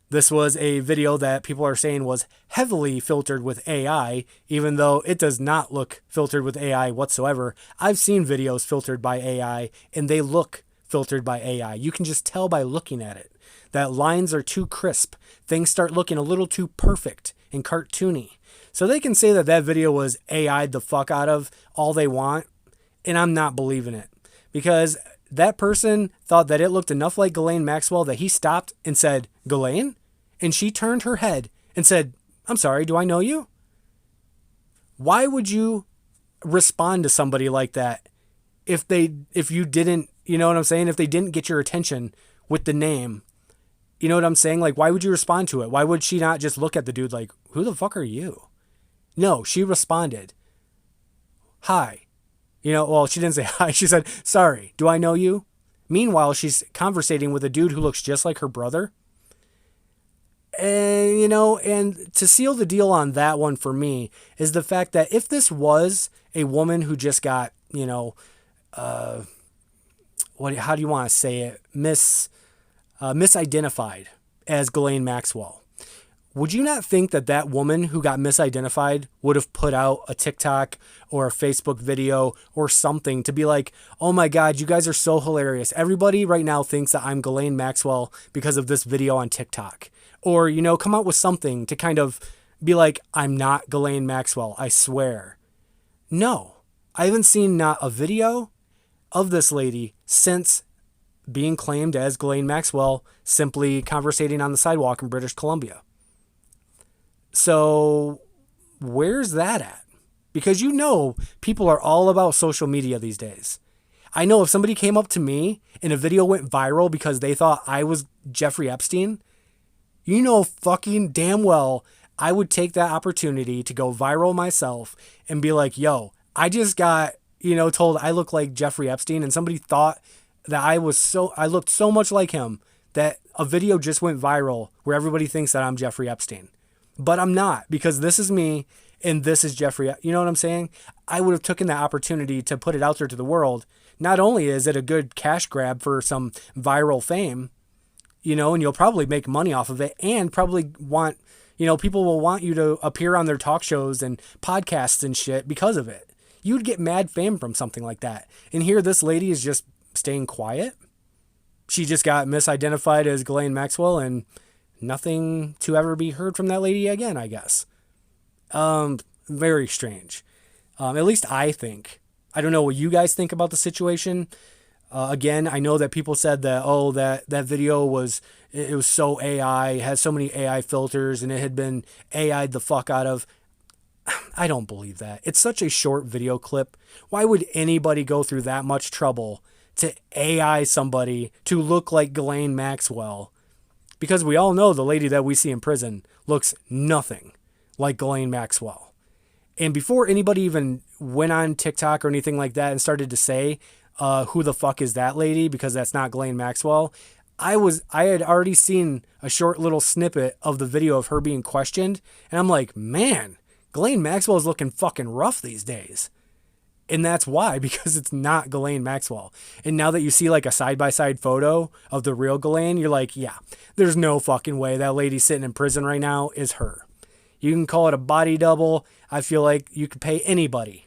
this was a video that people are saying was heavily filtered with AI, even though it does not look filtered with AI whatsoever. I've seen videos filtered by AI, and they look filtered by AI. You can just tell by looking at it that lines are too crisp. Things start looking a little too perfect and cartoony. So they can say that that video was AI'd the fuck out of all they want, and I'm not believing it. Because that person thought that it looked enough like Ghislaine Maxwell that he stopped and said, "Ghislaine?" And she turned her head and said, "I'm sorry, do I know you?" Why would you respond to somebody like that if you didn't, you know what I'm saying? If they didn't get your attention with the name, you know what I'm saying? Like, why would you respond to it? Why would she not just look at the dude like, "Who the fuck are you?" No, she responded, "Hi." You know, well, she didn't say hi. She said, "Sorry, do I know you?" Meanwhile, she's conversating with a dude who looks just like her brother. And, you know, and to seal the deal on that one for me is the fact that if this was a woman who just got, you know, how do you want to say it? Misidentified as Ghislaine Maxwell. Would you not think that that woman who got misidentified would have put out a TikTok or a Facebook video or something to be like, "Oh my God, you guys are so hilarious. Everybody right now thinks that I'm Ghislaine Maxwell because of this video on TikTok." Or, you know, come out with something to kind of be like, "I'm not Ghislaine Maxwell, I swear." No, I haven't seen not a video of this lady since being claimed as Ghislaine Maxwell, simply conversating on the sidewalk in British Columbia. So where's that at? Because you know people are all about social media these days. I know if somebody came up to me and a video went viral because they thought I was Jeffrey Epstein, you know fucking damn well I would take that opportunity to go viral myself and be like, "Yo, I just got, told I look like Jeffrey Epstein, and somebody thought that I looked so much like him that a video just went viral where everybody thinks that I'm Jeffrey Epstein. But I'm not, because this is me and this is Jeffrey. You know what I'm saying? I would have taken that opportunity to put it out there to the world. Not only is it a good cash grab for some viral fame, and you'll probably make money off of it, and probably want, people will want you to appear on their talk shows and podcasts and shit because of it. You'd get mad fame from something like that. And here this lady is just staying quiet. She just got misidentified as Ghislaine Maxwell, and nothing to ever be heard from that lady again, I guess. Very strange. At least I think. I don't know what you guys think about the situation. Again, I know that people said that, that video was so AI, it had so many AI filters, and it had been AI'd the fuck out of. I don't believe that. It's such a short video clip. Why would anybody go through that much trouble to AI somebody to look like Ghislaine Maxwell? Because we all know the lady that we see in prison looks nothing like Ghislaine Maxwell. And before anybody even went on TikTok or anything like that and started to say, who the fuck is that lady? Because that's not Ghislaine Maxwell. I had already seen a short little snippet of the video of her being questioned. And I'm like, man, Ghislaine Maxwell is looking fucking rough these days. And that's why, because it's not Ghislaine Maxwell. And now that you see like a side-by-side photo of the real Ghislaine, you're like, yeah, there's no fucking way that lady sitting in prison right now is her. You can call it a body double. I feel like you could pay anybody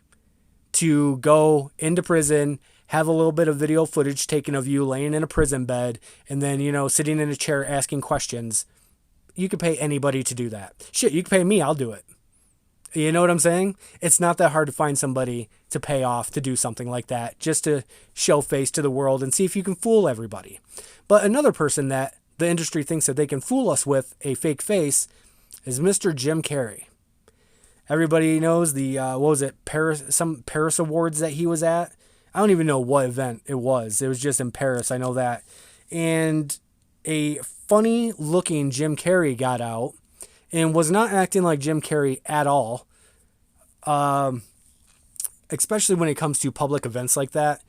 to go into prison, have a little bit of video footage taken of you laying in a prison bed, and then, sitting in a chair asking questions. You could pay anybody to do that. Shit, you could pay me, I'll do it. You know what I'm saying? It's not that hard to find somebody to pay off to do something like that, just to show face to the world and see if you can fool everybody. But another person that the industry thinks that they can fool us with a fake face is Mr. Jim Carrey. Everybody knows the, some Paris Awards that he was at. I don't even know what event it was. It was just in Paris, I know that. And a funny looking Jim Carrey got out and was not acting like Jim Carrey at all. Especially when it comes to public events like that.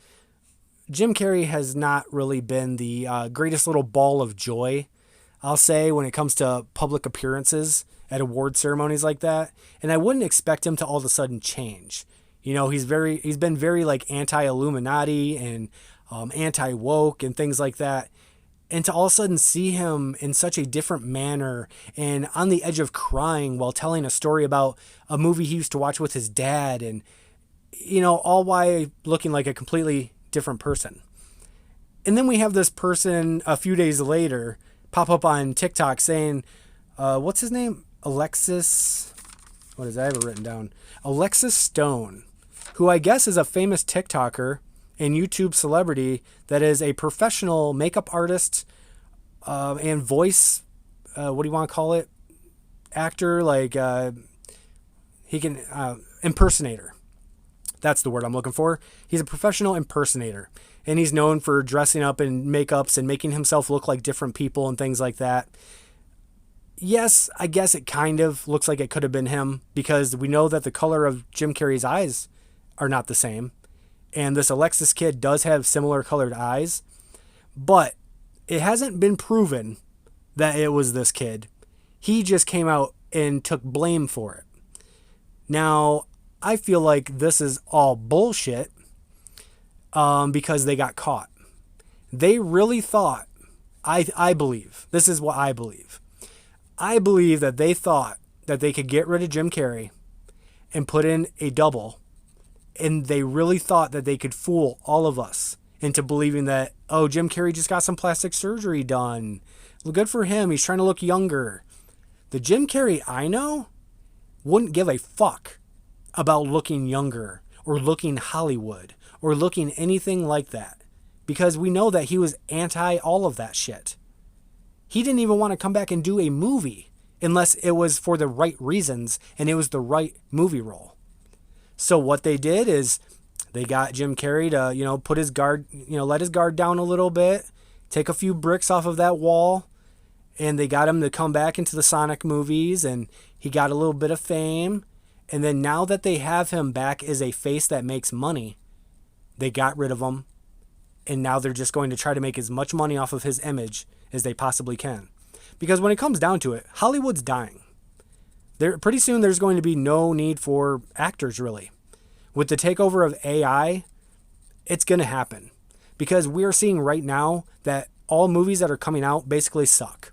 Jim Carrey has not really been the greatest little ball of joy, I'll say, when it comes to public appearances at award ceremonies like that. And I wouldn't expect him to all of a sudden change. He's been very like anti-Illuminati and anti-woke and things like that. And to all of a sudden see him in such a different manner and on the edge of crying while telling a story about a movie he used to watch with his dad, and, all while looking like a completely different person. And then we have this person a few days later pop up on TikTok saying, what's his name? Alexis. What is that? I have it written down. Alexis Stone, who I guess is a famous TikToker and YouTube celebrity that is a professional makeup artist and voice, what do you want to call it? Actor, like he can, impersonator. That's the word I'm looking for. He's a professional impersonator, and he's known for dressing up in makeups and making himself look like different people and things like that. Yes, I guess it kind of looks like it could have been him, because we know that the color of Jim Carrey's eyes are not the same. And this Alexis kid does have similar colored eyes, but it hasn't been proven that it was this kid. He just came out and took blame for it. Now, I feel like this is all bullshit because they got caught. They really thought, I believe, this is what I believe. I believe that they thought that they could get rid of Jim Carrey and put in a double. And they really thought that they could fool all of us into believing that, oh, Jim Carrey just got some plastic surgery done. Well, good for him. He's trying to look younger. The Jim Carrey I know wouldn't give a fuck about looking younger or looking Hollywood or looking anything like that, because we know that he was anti all of that shit. He didn't even want to come back and do a movie unless it was for the right reasons and it was the right movie role. So what they did is they got Jim Carrey to, put his guard, let his guard down a little bit, take a few bricks off of that wall, and they got him to come back into the Sonic movies, and he got a little bit of fame. And then now that they have him back as a face that makes money, They got rid of him, and now they're just going to try to make as much money off of his image as they possibly can. Because when it comes down to it, Hollywood's dying. Pretty soon there's going to be no need for actors, really. With the takeover of AI, it's going to happen. Because we're seeing right now that all movies that are coming out basically suck.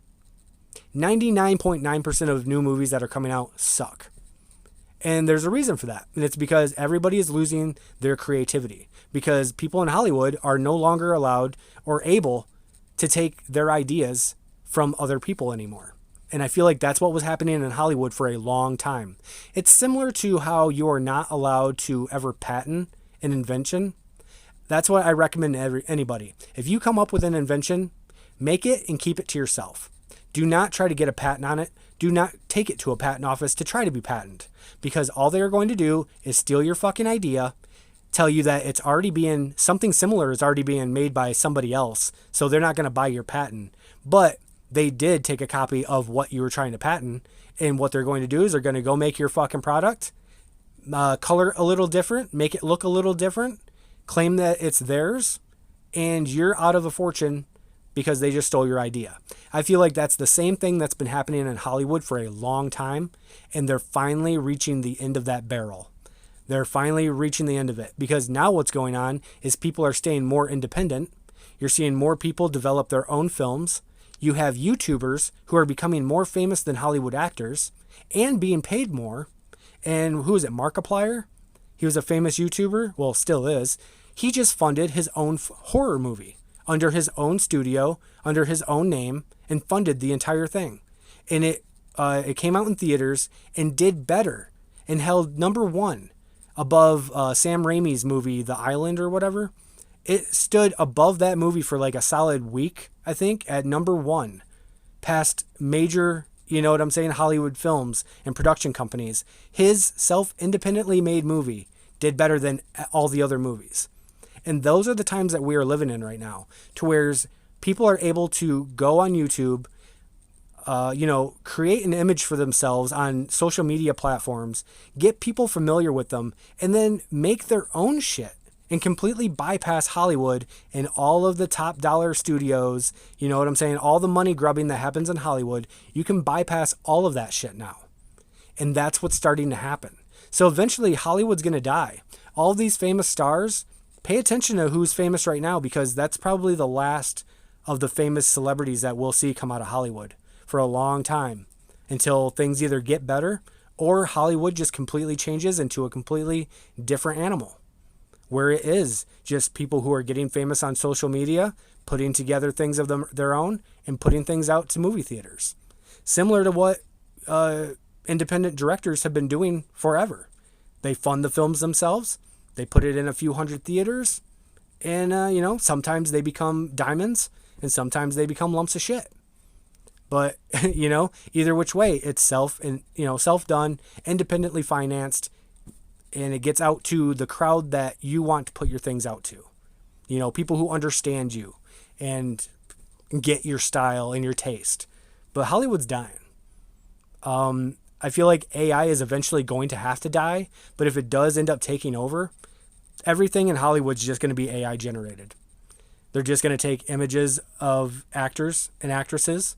99.9% of new movies that are coming out suck. And there's a reason for that. And it's because everybody is losing their creativity. Because people in Hollywood are no longer allowed or able to take their ideas from other people anymore. And I feel like that's what was happening in Hollywood for a long time. It's similar to how you are not allowed to ever patent an invention. That's what I recommend to anybody. If you come up with an invention, make it and keep it to yourself. Do not try to get a patent on it. Do not take it to a patent office to try to be patented. Because all they are going to do is steal your fucking idea, tell you that it's already being, something similar is already being made by somebody else, so they're not going to buy your patent. But they did take a copy of what you were trying to patent, and what they're going to do is they're going to go make your fucking product, color a little different, make it look a little different, claim that it's theirs, and you're out of a fortune because they just stole your idea. I feel like that's the same thing that's been happening in Hollywood for a long time, and they're finally reaching the end of that barrel. They're finally reaching the end of it, because now what's going on is people are staying more independent. You're seeing more people develop their own films. You have YouTubers who are becoming more famous than Hollywood actors and being paid more. And who is it, Markiplier? He was a famous YouTuber, well, still is. He just funded his own horror movie under his own studio, under his own name, and funded the entire thing. And it came out in theaters and did better and held #1 above Sam Raimi's movie, The Island or whatever. It stood above that movie for like a solid week, I think, at #1, past major, you know what I'm saying, Hollywood films and production companies. His self-independently made movie did better than all the other movies. And those are the times that we are living in right now, to where people are able to go on YouTube, create an image for themselves on social media platforms, get people familiar with them, and then make their own shit and completely bypass Hollywood and all of the top dollar studios. You know what I'm saying? All the money grubbing that happens in Hollywood, you can bypass all of that shit now. And that's what's starting to happen. So eventually Hollywood's going to die. All these famous stars, pay attention to who's famous right now, because that's probably the last of the famous celebrities that we'll see come out of Hollywood for a long time, until things either get better or Hollywood just completely changes into a completely different animal, where it is just people who are getting famous on social media, putting together things of their own and putting things out to movie theaters. Similar to what independent directors have been doing forever. They fund the films themselves. They put it in a few hundred theaters, and, sometimes they become diamonds and sometimes they become lumps of shit. But, either which way, it's self-done, independently financed, and it gets out to the crowd that you want to put your things out to. People who understand you and get your style and your taste. But Hollywood's dying. I feel like AI is eventually going to have to die, but if it does end up taking over, everything in Hollywood's just going to be AI generated. They're just going to take images of actors and actresses.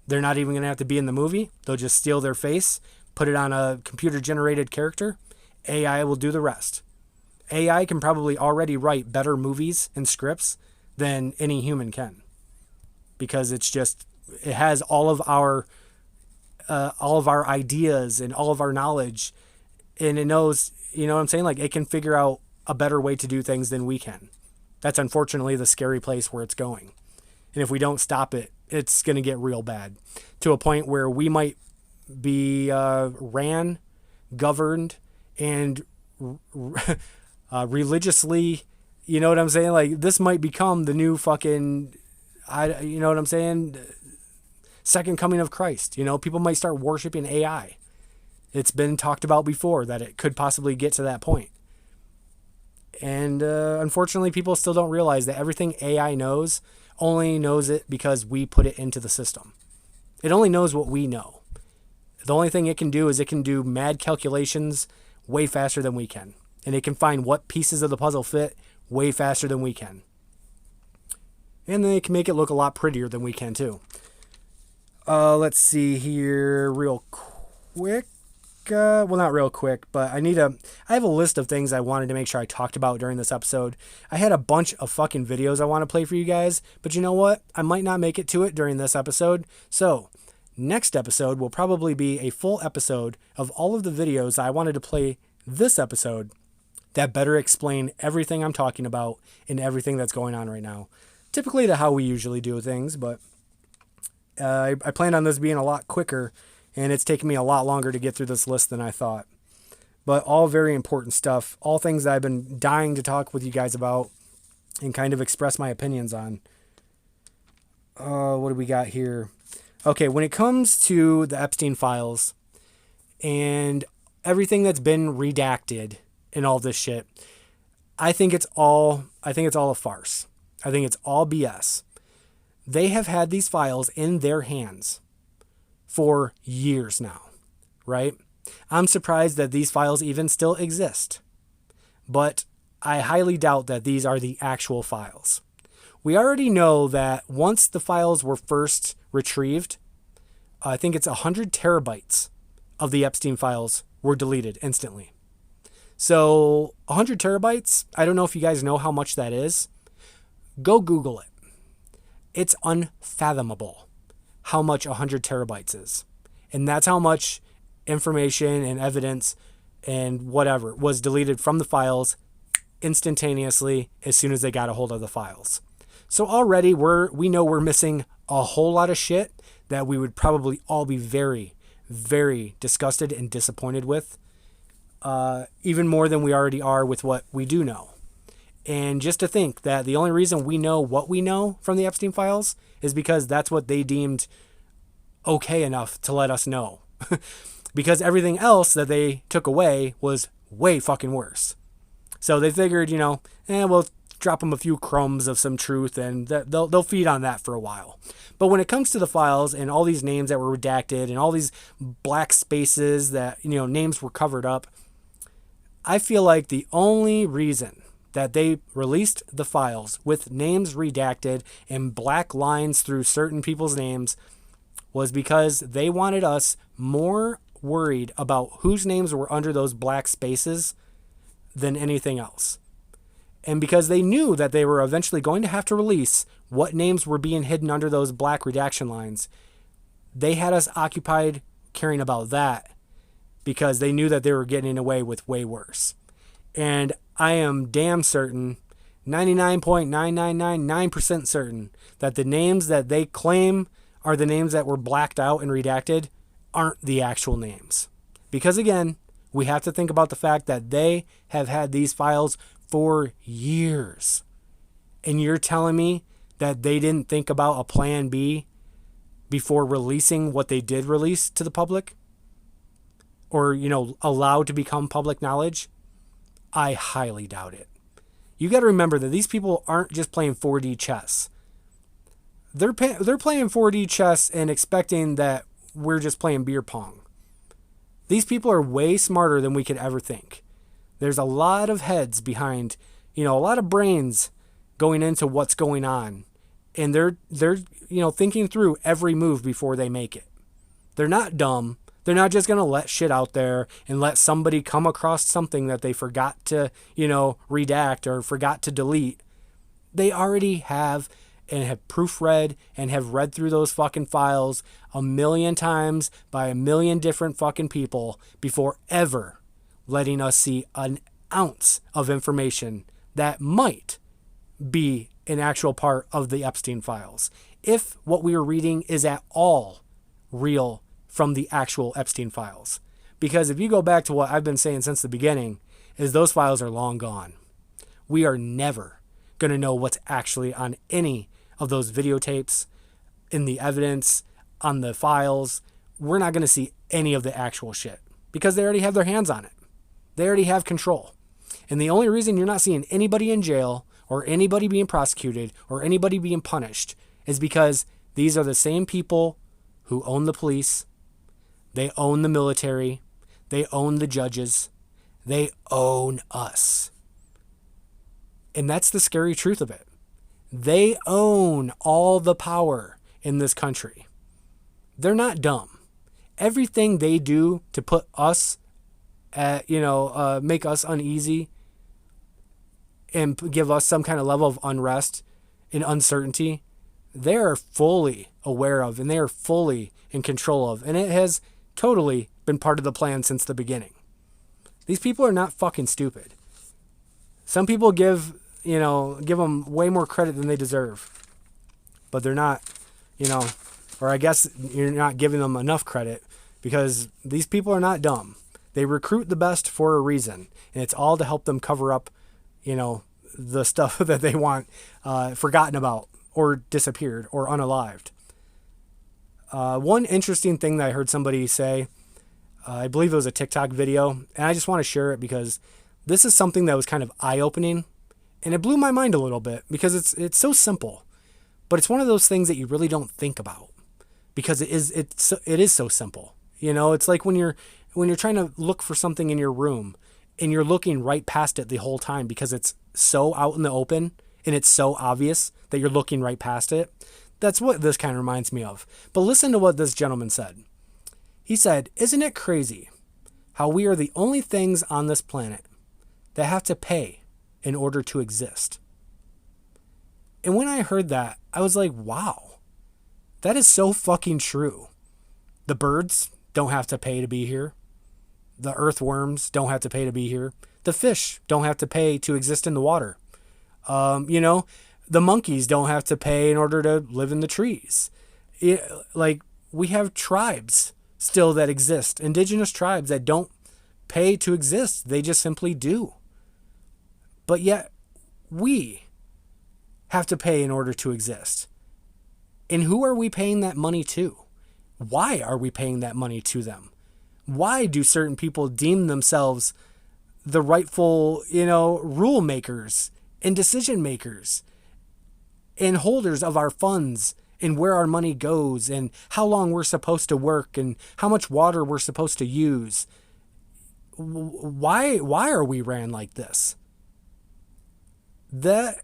They're not even going to have to be in the movie. They'll just steal their face, put it on a computer generated character. AI will do the rest. AI can probably already write better movies and scripts than any human can, because it has all of our ideas and all of our knowledge, and it knows, you know what I'm saying? Like, it can figure out a better way to do things than we can. That's unfortunately the scary place where it's going. And if we don't stop it, it's going to get real bad, to a point where we might be ran, governed, and religiously, you know what I'm saying? Like, this might become the new fucking, you know what I'm saying? Second coming of Christ. People might start worshiping AI. It's been talked about before that it could possibly get to that point. And unfortunately, people still don't realize that everything AI knows only knows it because we put it into the system. It only knows what we know. The only thing it can do is it can do mad calculations way faster than we can. And it can find what pieces of the puzzle fit way faster than we can. And they can make it look a lot prettier than we can too. Let's see here real quick. Well, not real quick, but I have a list of things I wanted to make sure I talked about during this episode. I had a bunch of fucking videos I want to play for you guys, but you know what? I might not make it to it during this episode. So next episode will probably be a full episode of all of the videos I wanted to play this episode that better explain everything I'm talking about and everything that's going on right now. Typically to how we usually do things, but I planned on this being a lot quicker, and it's taken me a lot longer to get through this list than I thought. But all very important stuff, all things that I've been dying to talk with you guys about and kind of express my opinions on. What do we got here? Okay, when it comes to the Epstein files and everything that's been redacted and all this shit, I think it's all a farce. I think it's all BS. They have had these files in their hands for years now, right? I'm surprised that these files even still exist, but I highly doubt that these are the actual files. We already know that once the files were first retrieved, I think it's 100 terabytes of the Epstein files were deleted instantly. So 100 terabytes, I don't know if you guys know how much that is. Go Google it. It's unfathomable how much 100 terabytes is. And that's how much information and evidence and whatever was deleted from the files instantaneously as soon as they got a hold of the files. So already we know we're missing a whole lot of shit that we would probably all be very, very disgusted and disappointed with. Even more than we already are with what we do know. And just to think that the only reason we know what we know from the Epstein files is because that's what they deemed okay enough to let us know. Because everything else that they took away was way fucking worse. So they figured, we'll drop them a few crumbs of some truth and they'll feed on that for a while. But when it comes to the files and all these names that were redacted and all these black spaces that, names were covered up, I feel like the only reason that they released the files with names redacted and black lines through certain people's names was because they wanted us more worried about whose names were under those black spaces than anything else. And because they knew that they were eventually going to have to release what names were being hidden under those black redaction lines, they had us occupied caring about that because they knew that they were getting away with way worse. And I am damn certain, 99.9999% certain, that the names that they claim are the names that were blacked out and redacted aren't the actual names. Because again, we have to think about the fact that they have had these files for years. And you're telling me that they didn't think about a plan B before releasing what they did release to the public? Or, allowed to become public knowledge? I highly doubt it. You got to remember that these people aren't just playing 4D chess. They're playing 4D chess and expecting that we're just playing beer pong. These people are way smarter than we could ever think. There's a lot of heads behind, a lot of brains going into what's going on. And they're thinking through every move before they make it. They're not dumb. They're not just going to let shit out there and let somebody come across something that they forgot to, redact or forgot to delete. They already have and have proofread and have read through those fucking files 1,000,000 times by 1,000,000 different fucking people before ever letting us see an ounce of information that might be an actual part of the Epstein files. If what we are reading is at all real from the actual Epstein files. Because if you go back to what I've been saying since the beginning, is those files are long gone. We are never going to know what's actually on any of those videotapes, in the evidence, on the files. We're not going to see any of the actual shit because they already have their hands on it. They already have control. And the only reason you're not seeing anybody in jail or anybody being prosecuted or anybody being punished is because these are the same people who own the police. They own the military. They own the judges. They own us. And that's the scary truth of it. They own all the power in this country. They're not dumb. Everything they do to put us at, make us uneasy and give us some kind of level of unrest and uncertainty, they are fully aware of and they are fully in control of. And it has totally been part of the plan since the beginning. These people are not fucking stupid. Some people give them way more credit than they deserve. But they're not, or I guess you're not giving them enough credit because these people are not dumb. They recruit the best for a reason. And it's all to help them cover up, the stuff that they want forgotten about or disappeared or unalived. One interesting thing that I heard somebody say, I believe it was a TikTok video, and I just want to share it because this is something that was kind of eye-opening, and it blew my mind a little bit because it's so simple, but it's one of those things that you really don't think about because it is so simple. It's like when you're trying to look for something in your room and you're looking right past it the whole time because it's so out in the open and it's so obvious that you're looking right past it. That's what this kind of reminds me of. But listen to what this gentleman said. He said, "Isn't it crazy how we are the only things on this planet that have to pay in order to exist?" And when I heard that, I was like, wow, that is so fucking true. The birds don't have to pay to be here. The earthworms don't have to pay to be here. The fish don't have to pay to exist in the water. The monkeys don't have to pay in order to live in the trees. We have tribes still that exist, indigenous tribes that don't pay to exist. They just simply do. But yet we have to pay in order to exist. And who are we paying that money to? Why are we paying that money to them? Why do certain people deem themselves the rightful, rule makers and decision makers and holders of our funds and where our money goes and how long we're supposed to work and how much water we're supposed to use? Why are we ran like this? That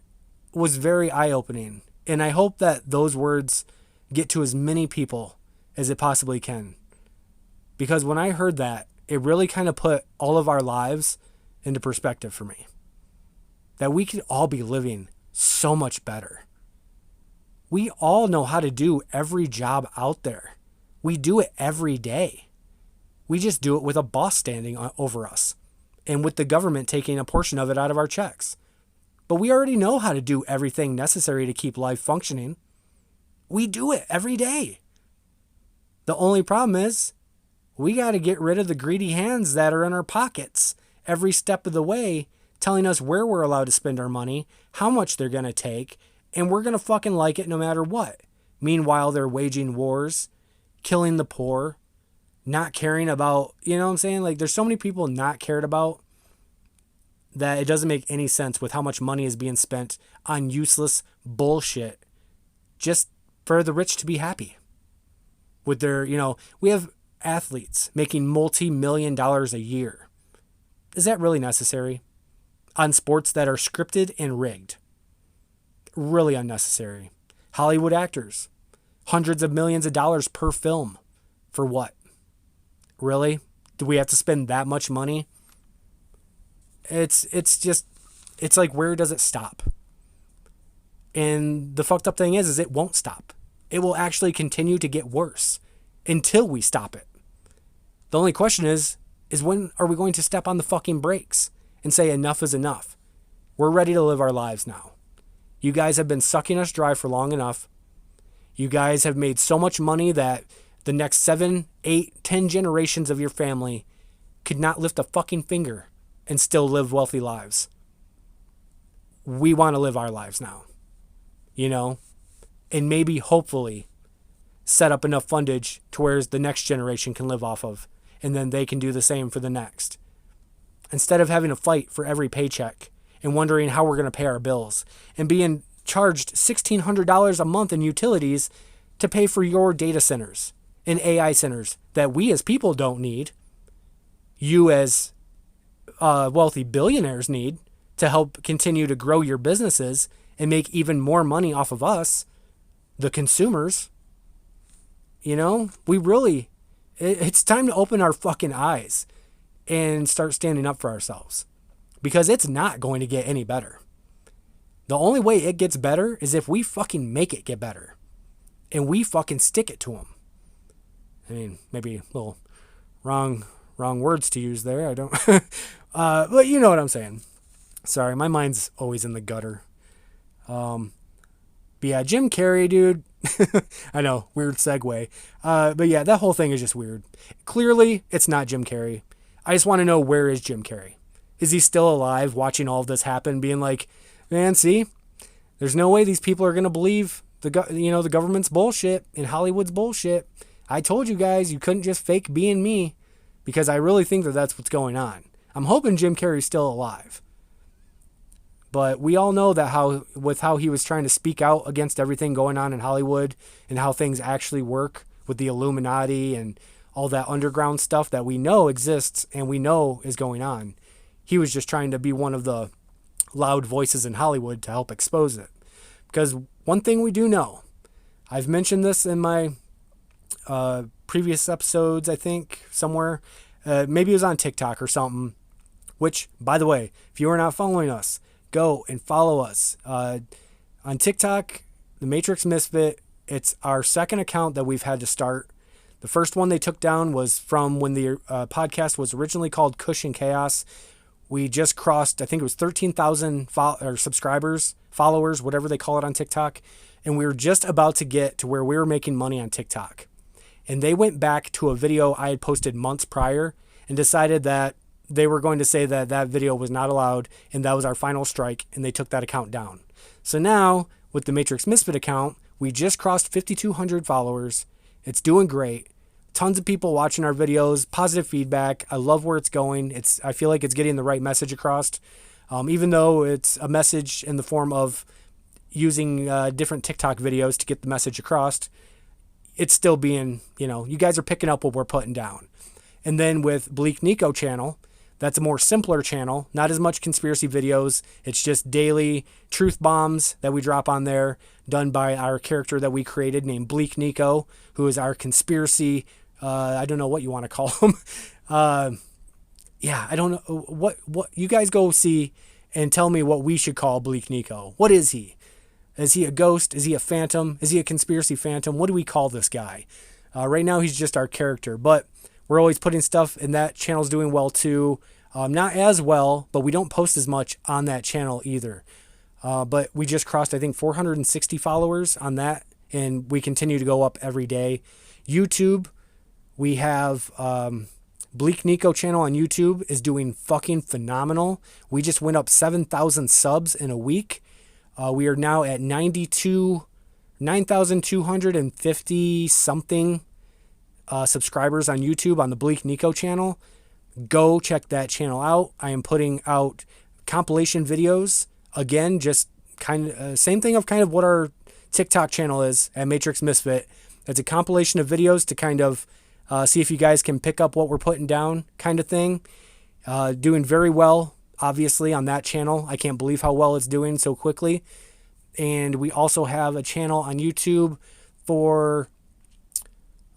was very eye-opening. And I hope that those words get to as many people as it possibly can. Because when I heard that, it really kind of put all of our lives into perspective for me. That we could all be living so much better. We all know how to do every job out there. We do it every day. We just do it with a boss standing over us and with the government taking a portion of it out of our checks. But we already know how to do everything necessary to keep life functioning. We do it every day. The only problem is we got to get rid of the greedy hands that are in our pockets every step of the way, telling us where we're allowed to spend our money, how much they're going to take, and we're going to fucking like it no matter what. Meanwhile, they're waging wars, killing the poor, not caring about, you know what I'm saying? Like, there's so many people not cared about that it doesn't make any sense with how much money is being spent on useless bullshit just for the rich to be happy. With their, we have athletes making multi-million dollars a year. Is that really necessary? On sports that are scripted and rigged. Really unnecessary. Hollywood actors. Hundreds of millions of dollars per film. For what? Really? Do we have to spend that much money? It's like, where does it stop? And the fucked up thing is it won't stop. It will actually continue to get worse until we stop it. The only question is when are we going to step on the fucking brakes and say enough is enough? We're ready to live our lives now. You guys have been sucking us dry for long enough. You guys have made so much money that the next 7, 8, 10 generations of your family could not lift a fucking finger and still live wealthy lives. We want to live our lives now, and maybe hopefully set up enough fundage to where the next generation can live off of, and then they can do the same for the next. Instead of having to fight for every paycheck and wondering how we're going to pay our bills and being charged $1,600 a month in utilities to pay for your data centers and AI centers that we as people don't need, you as wealthy billionaires need to help continue to grow your businesses and make even more money off of us, the consumers. You know, it's time to open our fucking eyes and start standing up for ourselves, because it's not going to get any better. The only way it gets better is if we fucking make it get better and we fucking stick it to them. I mean, maybe a little wrong words to use there. I don't, but you know what I'm saying. Sorry, my mind's always in the gutter. But yeah, Jim Carrey, dude. I know, weird segue. But yeah, that whole thing is just weird. Clearly, it's not Jim Carrey. I just want to know, where is Jim Carrey? Is he still alive watching all of this happen, being like, man, see, there's no way these people are going to believe the government's bullshit and Hollywood's bullshit. I told you guys, you couldn't just fake being me, because I really think that that's what's going on. I'm hoping Jim Carrey's still alive. But we all know that how he was trying to speak out against everything going on in Hollywood and how things actually work with the Illuminati and all that underground stuff that we know exists and we know is going on. He was just trying to be one of the loud voices in Hollywood to help expose it. Because one thing we do know, I've mentioned this in my previous episodes, I think, somewhere. Maybe it was on TikTok or something. Which, by the way, if you are not following us, go and follow us. On TikTok, The Matrix Misfit. It's our second account that we've had to start. The first one they took down was from when the podcast was originally called Cushion Chaos. We just crossed, I think it was 13,000 subscribers, followers, whatever they call it on TikTok. And we were just about to get to where we were making money on TikTok. And they went back to a video I had posted months prior and decided that they were going to say that that video was not allowed and that was our final strike, and they took that account down. So now, with the Matrix Misfit account, we just crossed 5,200 followers. It's doing great. Tons of people watching our videos, positive feedback. I love where it's going. I feel like it's getting the right message across. Even though it's a message in the form of using different TikTok videos to get the message across, it's still being, you guys are picking up what we're putting down. And then with Bleak Nico channel, that's a more simpler channel, not as much conspiracy videos. It's just daily truth bombs that we drop on there, done by our character that we created named Bleak Nico, who is our conspiracy, I don't know what you want to call him. I don't know. What you guys go see and tell me what we should call Bleak Nico. What is he? Is he a ghost? Is he a phantom? Is he a conspiracy phantom? What do we call this guy? Right now, he's just our character, but we're always putting stuff, and that channel's doing well too. Not as well, but we don't post as much on that channel either. But we just crossed, I think, 460 followers on that, and we continue to go up every day. YouTube, we have Bleak Nico channel on YouTube is doing fucking phenomenal. We just went up 7,000 subs in a week. We are now at 9,250 something subscribers on YouTube on the Bleak Nico channel. Go check that channel out. I am putting out compilation videos. Again, just kind of same thing of kind of what our TikTok channel is at Matrix Misfit. It's a compilation of videos to kind of see if you guys can pick up what we're putting down kind of thing. Doing very well, obviously, on that channel. I can't believe how well it's doing so quickly. And we also have a channel on YouTube for,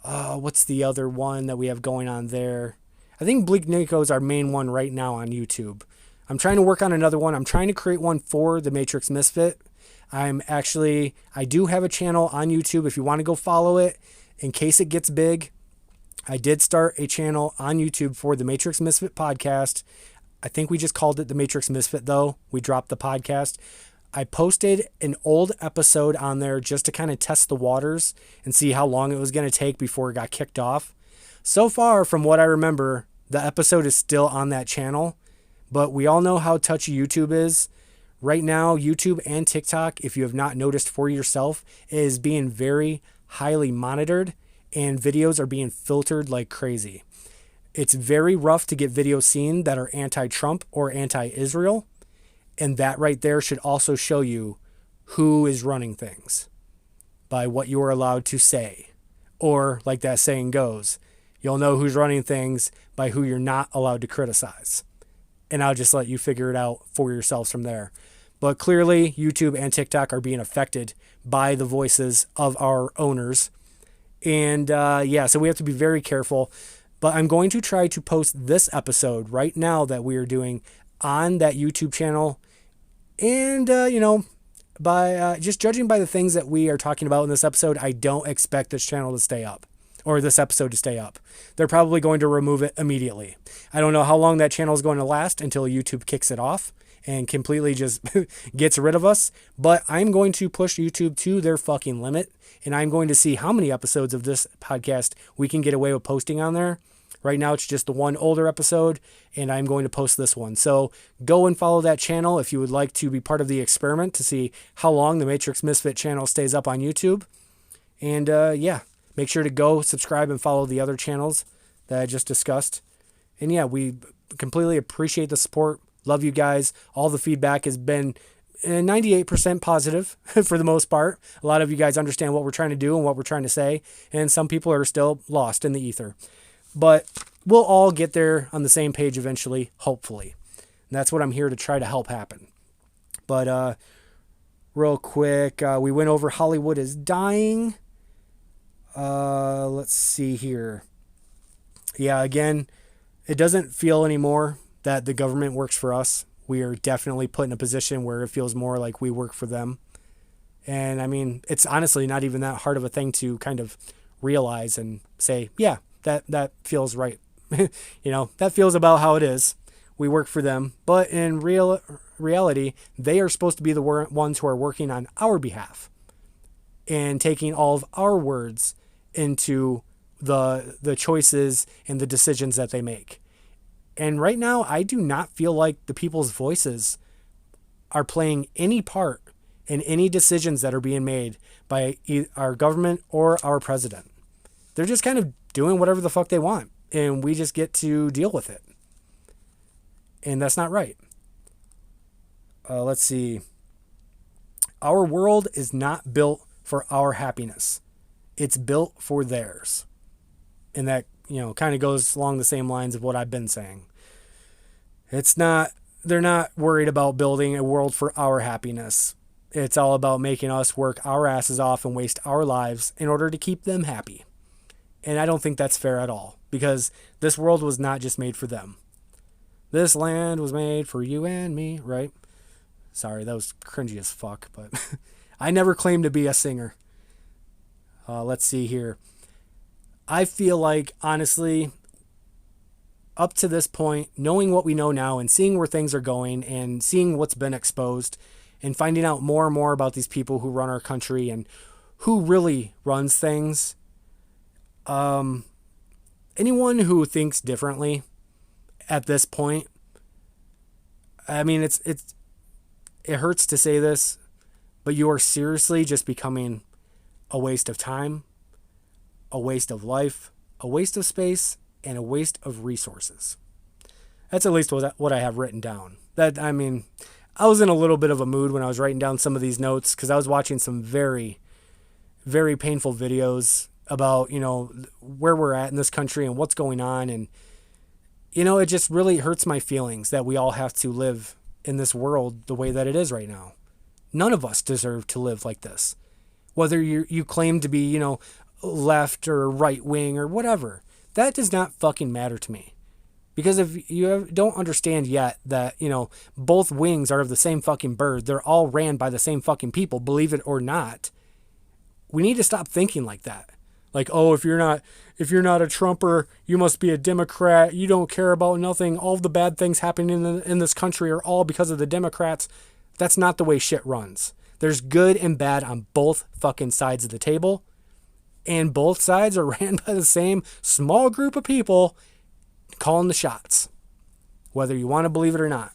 what's the other one that we have going on there? I think Bleak Nico is our main one right now on YouTube. I'm trying to work on another one. I'm trying to create one for the Matrix Misfit. I do have a channel on YouTube if you want to go follow it in case it gets big. I did start a channel on YouTube for the Matrix Misfit podcast. I think we just called it the Matrix Misfit though. We dropped the podcast. I posted an old episode on there just to kind of test the waters and see how long it was going to take before it got kicked off. So far, from what I remember, the episode is still on that channel, but we all know how touchy YouTube is. Right now, YouTube and TikTok, if you have not noticed for yourself, is being very highly monitored, and videos are being filtered like crazy. It's very rough to get videos seen that are anti-Trump or anti-Israel, and that right there should also show you who is running things by what you are allowed to say. Or, like that saying goes, you'll know who's running things by who you're not allowed to criticize. and I'll just let you figure it out for yourselves from there. But clearly, YouTube and TikTok are being affected by the voices of our owners. And so we have to be very careful. But I'm going to try to post this episode right now that we are doing on that YouTube channel. And, by just judging by the things that we are talking about in this episode, I don't expect this channel to stay up, or this episode to stay up. They're probably going to remove it immediately. I don't know how long that channel is going to last until YouTube kicks it off and completely just gets rid of us. But I'm going to push YouTube to their fucking limit, and I'm going to see how many episodes of this podcast we can get away with posting on there. Right now, it's just the one older episode, and I'm going to post this one. So go and follow that channel if you would like to be part of the experiment to see how long the Matrix Misfit channel stays up on YouTube. And make sure to go subscribe and follow the other channels that I just discussed. And yeah, we completely appreciate the support. Love you guys. All the feedback has been 98% positive for the most part. A lot of you guys understand what we're trying to do and what we're trying to say. And some people are still lost in the ether. But we'll all get there on the same page eventually, hopefully. And that's what I'm here to try to help happen. But real quick, we went over Hollywood is dying. Let's see here. Yeah, again, it doesn't feel anymore that the government works for us. We are definitely put in a position where it feels more like we work for them. And I mean, it's honestly not even that hard of a thing to kind of realize and say, yeah, that feels right. That feels about how it is. We work for them. But in reality, they are supposed to be the ones who are working on our behalf and taking all of our words into the choices and the decisions that they make. And right now, I do not feel like the people's voices are playing any part in any decisions that are being made by our government or our president. They're just kind of doing whatever the fuck they want, and we just get to deal with it. And that's not right. Let's see. Our world is not built for our happiness. It's built for theirs. And that, kind of goes along the same lines of what I've been saying. They're not worried about building a world for our happiness. It's all about making us work our asses off and waste our lives in order to keep them happy. And I don't think that's fair at all, because this world was not just made for them. This land was made for you and me, right? Sorry, that was cringy as fuck, but I never claimed to be a singer. Let's see here. I feel like, honestly, up to this point, knowing what we know now and seeing where things are going and seeing what's been exposed and finding out more and more about these people who run our country and who really runs things, anyone who thinks differently at this point, I mean, it hurts to say this, but you are seriously just becoming a waste of time, a waste of life, a waste of space, and a waste of resources. That's at least what I have written down. I was in a little bit of a mood when I was writing down some of these notes, because I was watching some very, very painful videos about, where we're at in this country and what's going on. And, it just really hurts my feelings that we all have to live in this world the way that it is right now. None of us deserve to live like this. Whether you claim to be, left or right wing or whatever, that does not fucking matter to me. Because if you don't understand yet that, both wings are of the same fucking bird, they're all ran by the same fucking people, believe it or not, we need to stop thinking like that. Like, oh, if you're not a Trumper, you must be a Democrat. You don't care about nothing. All of the bad things happening in this country are all because of the Democrats. That's not the way shit runs. There's good and bad on both fucking sides of the table. And both sides are ran by the same small group of people calling the shots, whether you want to believe it or not.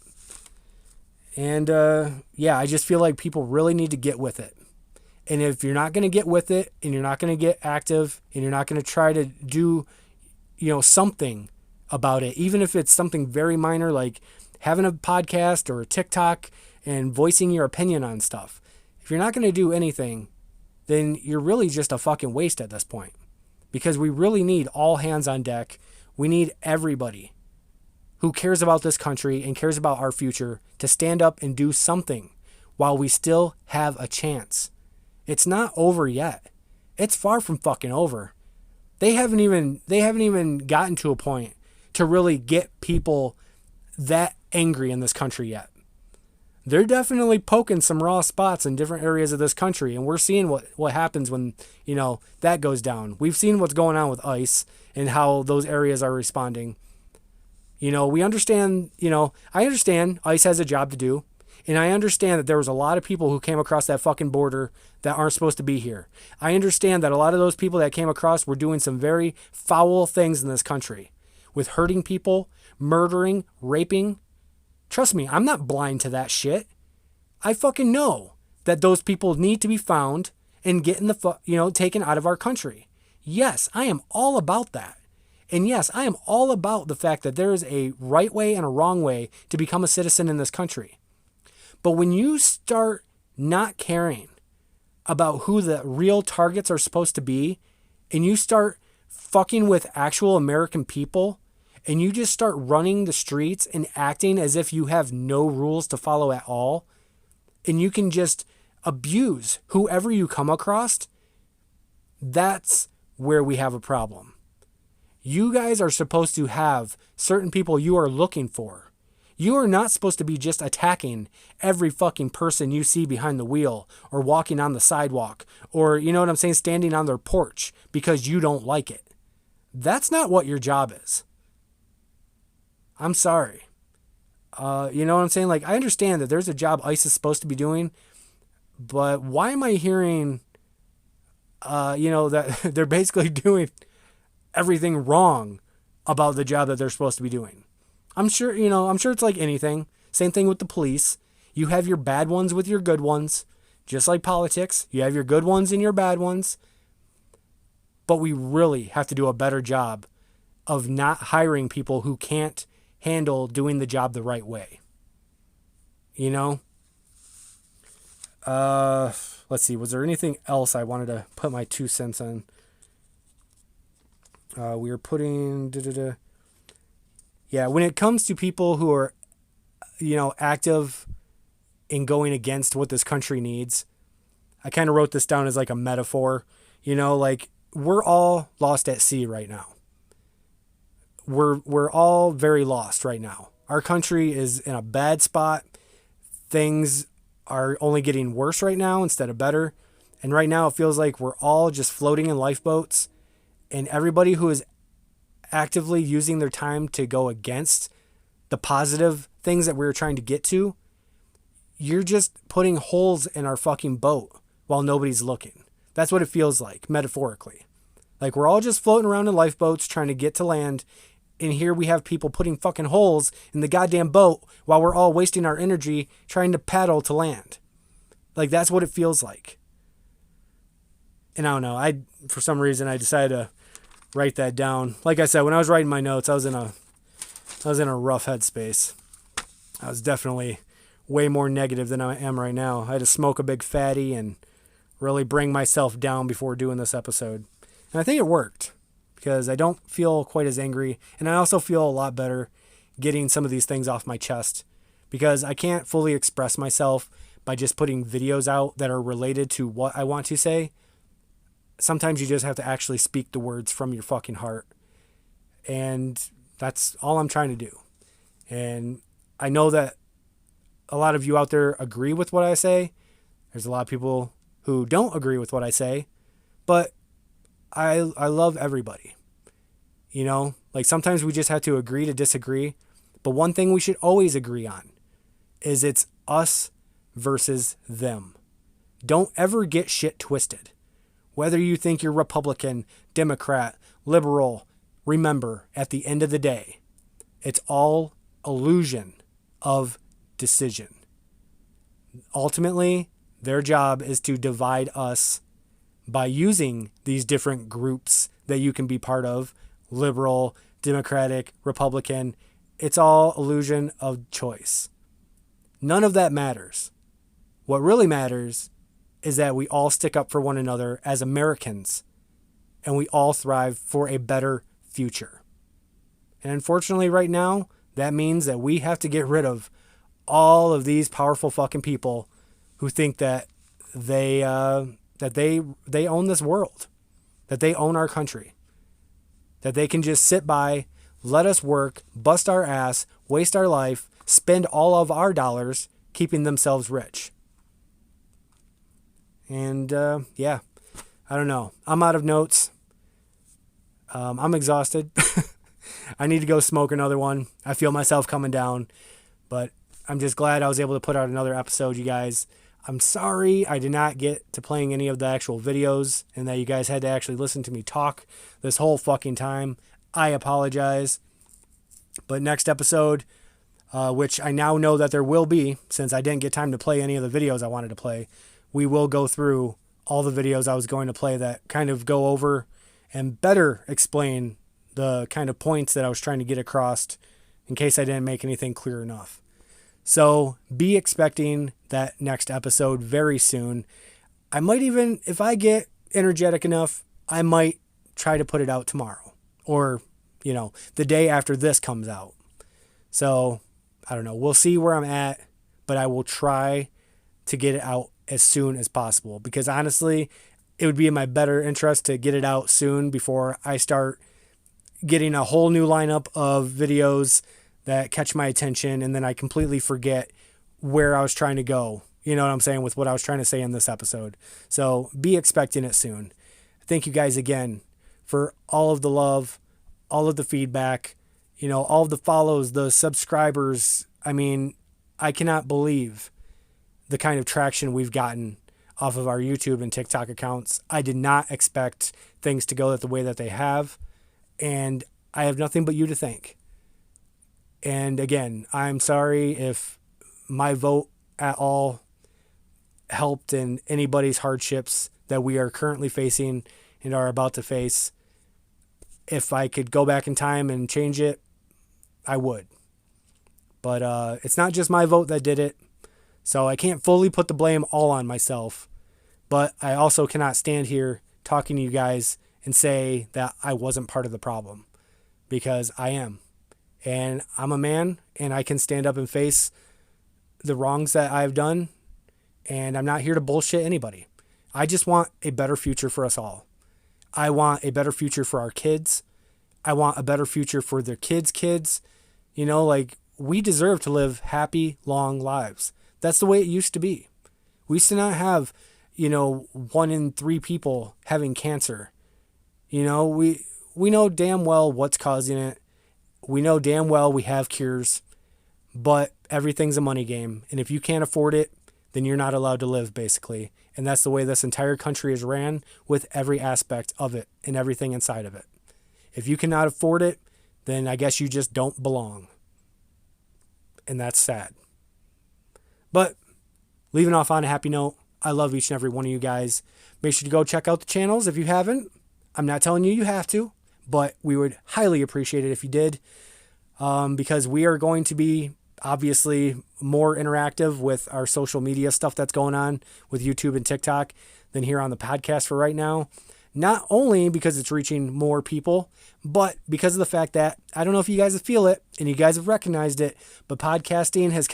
And I just feel like people really need to get with it. And if you're not going to get with it, and you're not going to get active, and you're not going to try to do, something about it, even if it's something very minor, like having a podcast or a TikTok and voicing your opinion on stuff. If you're not going to do anything, then you're really just a fucking waste at this point. Because we really need all hands on deck. We need everybody. who cares about this country and cares about our future to stand up and do something while we still have a chance. It's not over yet. It's far from fucking over. They haven't even gotten to a point to really get people that angry in this country yet. They're definitely poking some raw spots in different areas of this country, and we're seeing what happens when, that goes down. We've seen what's going on with ICE and how those areas are responding. We understand, I understand ICE has a job to do, and I understand that there was a lot of people who came across that fucking border that aren't supposed to be here. I understand that a lot of those people that came across were doing some very foul things in this country with hurting people, murdering, raping. Trust me, I'm not blind to that shit. I fucking know that those people need to be found and getting taken out of our country. Yes, I am all about that. And yes, I am all about the fact that there is a right way and a wrong way to become a citizen in this country. But when you start not caring about who the real targets are supposed to be, and you start fucking with actual American people, and you just start running the streets and acting as if you have no rules to follow at all, and you can just abuse whoever you come across, that's where we have a problem. You guys are supposed to have certain people you are looking for. You are not supposed to be just attacking every fucking person you see behind the wheel or walking on the sidewalk or, standing on their porch because you don't like it. That's not what your job is. I'm sorry. You know what I'm saying? Like, I understand that there's a job ICE is supposed to be doing, but why am I hearing, that they're basically doing everything wrong about the job that they're supposed to be doing? I'm sure it's like anything. Same thing with the police. You have your bad ones with your good ones. Just like politics. You have your good ones and your bad ones. But we really have to do a better job of not hiring people who can't handle doing the job the right way. Let's see. Was there anything else I wanted to put my 2 cents in? We were putting... Yeah, when it comes to people who are, active in going against what this country needs, I kind of wrote this down as like a metaphor. We're all lost at sea right now. We're all very lost right now. Our country is in a bad spot. Things are only getting worse right now instead of better. And right now it feels like we're all just floating in lifeboats, and everybody who is actively using their time to go against the positive things that we're trying to get to, you're just putting holes in our fucking boat while nobody's looking. That's what it feels like, metaphorically. Like, we're all just floating around in lifeboats trying to get to land, and here we have people putting fucking holes in the goddamn boat while we're all wasting our energy trying to paddle to land. Like, that's what it feels like. And I don't know, for some reason I decided to write that down. Like I said, when I was writing my notes, I was in a rough headspace. I was definitely way more negative than I am right now. I had to smoke a big fatty and really bring myself down before doing this episode. And I think it worked because I don't feel quite as angry, and I also feel a lot better getting some of these things off my chest because I can't fully express myself by just putting videos out that are related to what I want to say. Sometimes you just have to actually speak the words from your fucking heart. And that's all I'm trying to do. And I know that a lot of you out there agree with what I say. There's a lot of people who don't agree with what I say. But I love everybody. Like, sometimes we just have to agree to disagree. But one thing we should always agree on is it's us versus them. Don't ever get shit twisted. Whether you think you're Republican, Democrat, liberal, remember, at the end of the day, it's all illusion of decision. Ultimately, their job is to divide us by using these different groups that you can be part of, liberal, Democratic, Republican. It's all illusion of choice. None of that matters. What really matters is that we all stick up for one another as Americans, and we all thrive for a better future. And unfortunately, right now, that means that we have to get rid of all of these powerful fucking people who think that they own this world, that they own our country, that they can just sit by, let us work, bust our ass, waste our life, spend all of our dollars keeping themselves rich. And yeah, I don't know. I'm out of notes. I'm exhausted. I need to go smoke another one. I feel myself coming down, but I'm just glad I was able to put out another episode, you guys. I'm sorry I did not get to playing any of the actual videos and that you guys had to actually listen to me talk this whole fucking time. I apologize. But next episode, which I now know that there will be, since I didn't get time to play any of the videos I wanted to play, we will go through all the videos I was going to play that kind of go over and better explain the kind of points that I was trying to get across in case I didn't make anything clear enough. So be expecting that next episode very soon. I might even, if I get energetic enough, I might try to put it out tomorrow or, the day after this comes out. So I don't know. We'll see where I'm at, but I will try to get it out as soon as possible because honestly, it would be in my better interest to get it out soon before I start getting a whole new lineup of videos that catch my attention and then I completely forget where I was trying to go. You know what I'm saying with what I was trying to say in this episode. So be expecting it soon. Thank you guys again for all of the love, all of the feedback, all of the follows, the subscribers. I mean, I cannot believe the kind of traction we've gotten off of our YouTube and TikTok accounts. I did not expect things to go the way that they have. And I have nothing but you to thank. And again, I'm sorry if my vote at all helped in anybody's hardships that we are currently facing and are about to face. If I could go back in time and change it, I would. But it's not just my vote that did it. So I can't fully put the blame all on myself. But I also cannot stand here talking to you guys and say that I wasn't part of the problem. Because I am. And I'm a man and I can stand up and face the wrongs that I've done. And I'm not here to bullshit anybody. I just want a better future for us all. I want a better future for our kids. I want a better future for their kids' kids. We deserve to live happy, long lives. That's the way it used to be. We used to not have, 1 in 3 people having cancer. We know damn well what's causing it. We know damn well we have cures, but everything's a money game. And if you can't afford it, then you're not allowed to live, basically. And that's the way this entire country is ran with every aspect of it and everything inside of it. If you cannot afford it, then I guess you just don't belong. And that's sad. But leaving off on a happy note, I love each and every one of you guys. Make sure to go check out the channels if you haven't. I'm not telling you have to, but we would highly appreciate it if you did, because we are going to be obviously more interactive with our social media stuff that's going on with YouTube and TikTok than here on the podcast for right now. Not only because it's reaching more people, but because of the fact that, I don't know if you guys feel it and you guys have recognized it, but podcasting has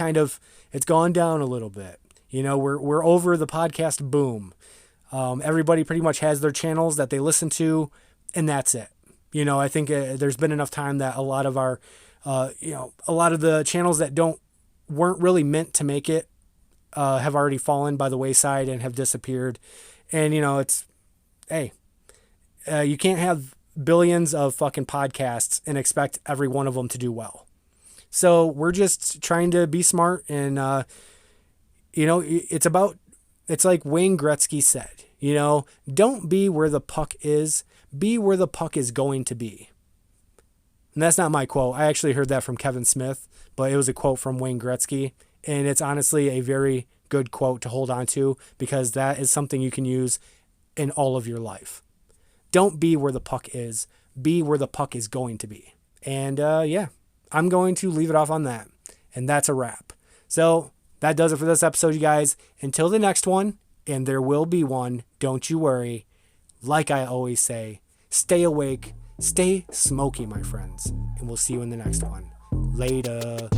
it's gone down a little bit. We're over the podcast boom. Everybody pretty much has their channels that they listen to, and that's it. I think there's been enough time that a lot of our, a lot of the channels that weren't really meant to make it, have already fallen by the wayside and have disappeared. And, you can't have billions of fucking podcasts and expect every one of them to do well. So we're just trying to be smart and, it's like Wayne Gretzky said, don't be where the puck is, be where the puck is going to be. And that's not my quote. I actually heard that from Kevin Smith, but it was a quote from Wayne Gretzky. And it's honestly a very good quote to hold on to because that is something you can use in all of your life. Don't be where the puck is, be where the puck is going to be. And I'm going to leave it off on that. And that's a wrap. So that does it for this episode, you guys. Until the next one, and there will be one, don't you worry. Like I always say, stay awake, stay smoky, my friends. And we'll see you in the next one. Later.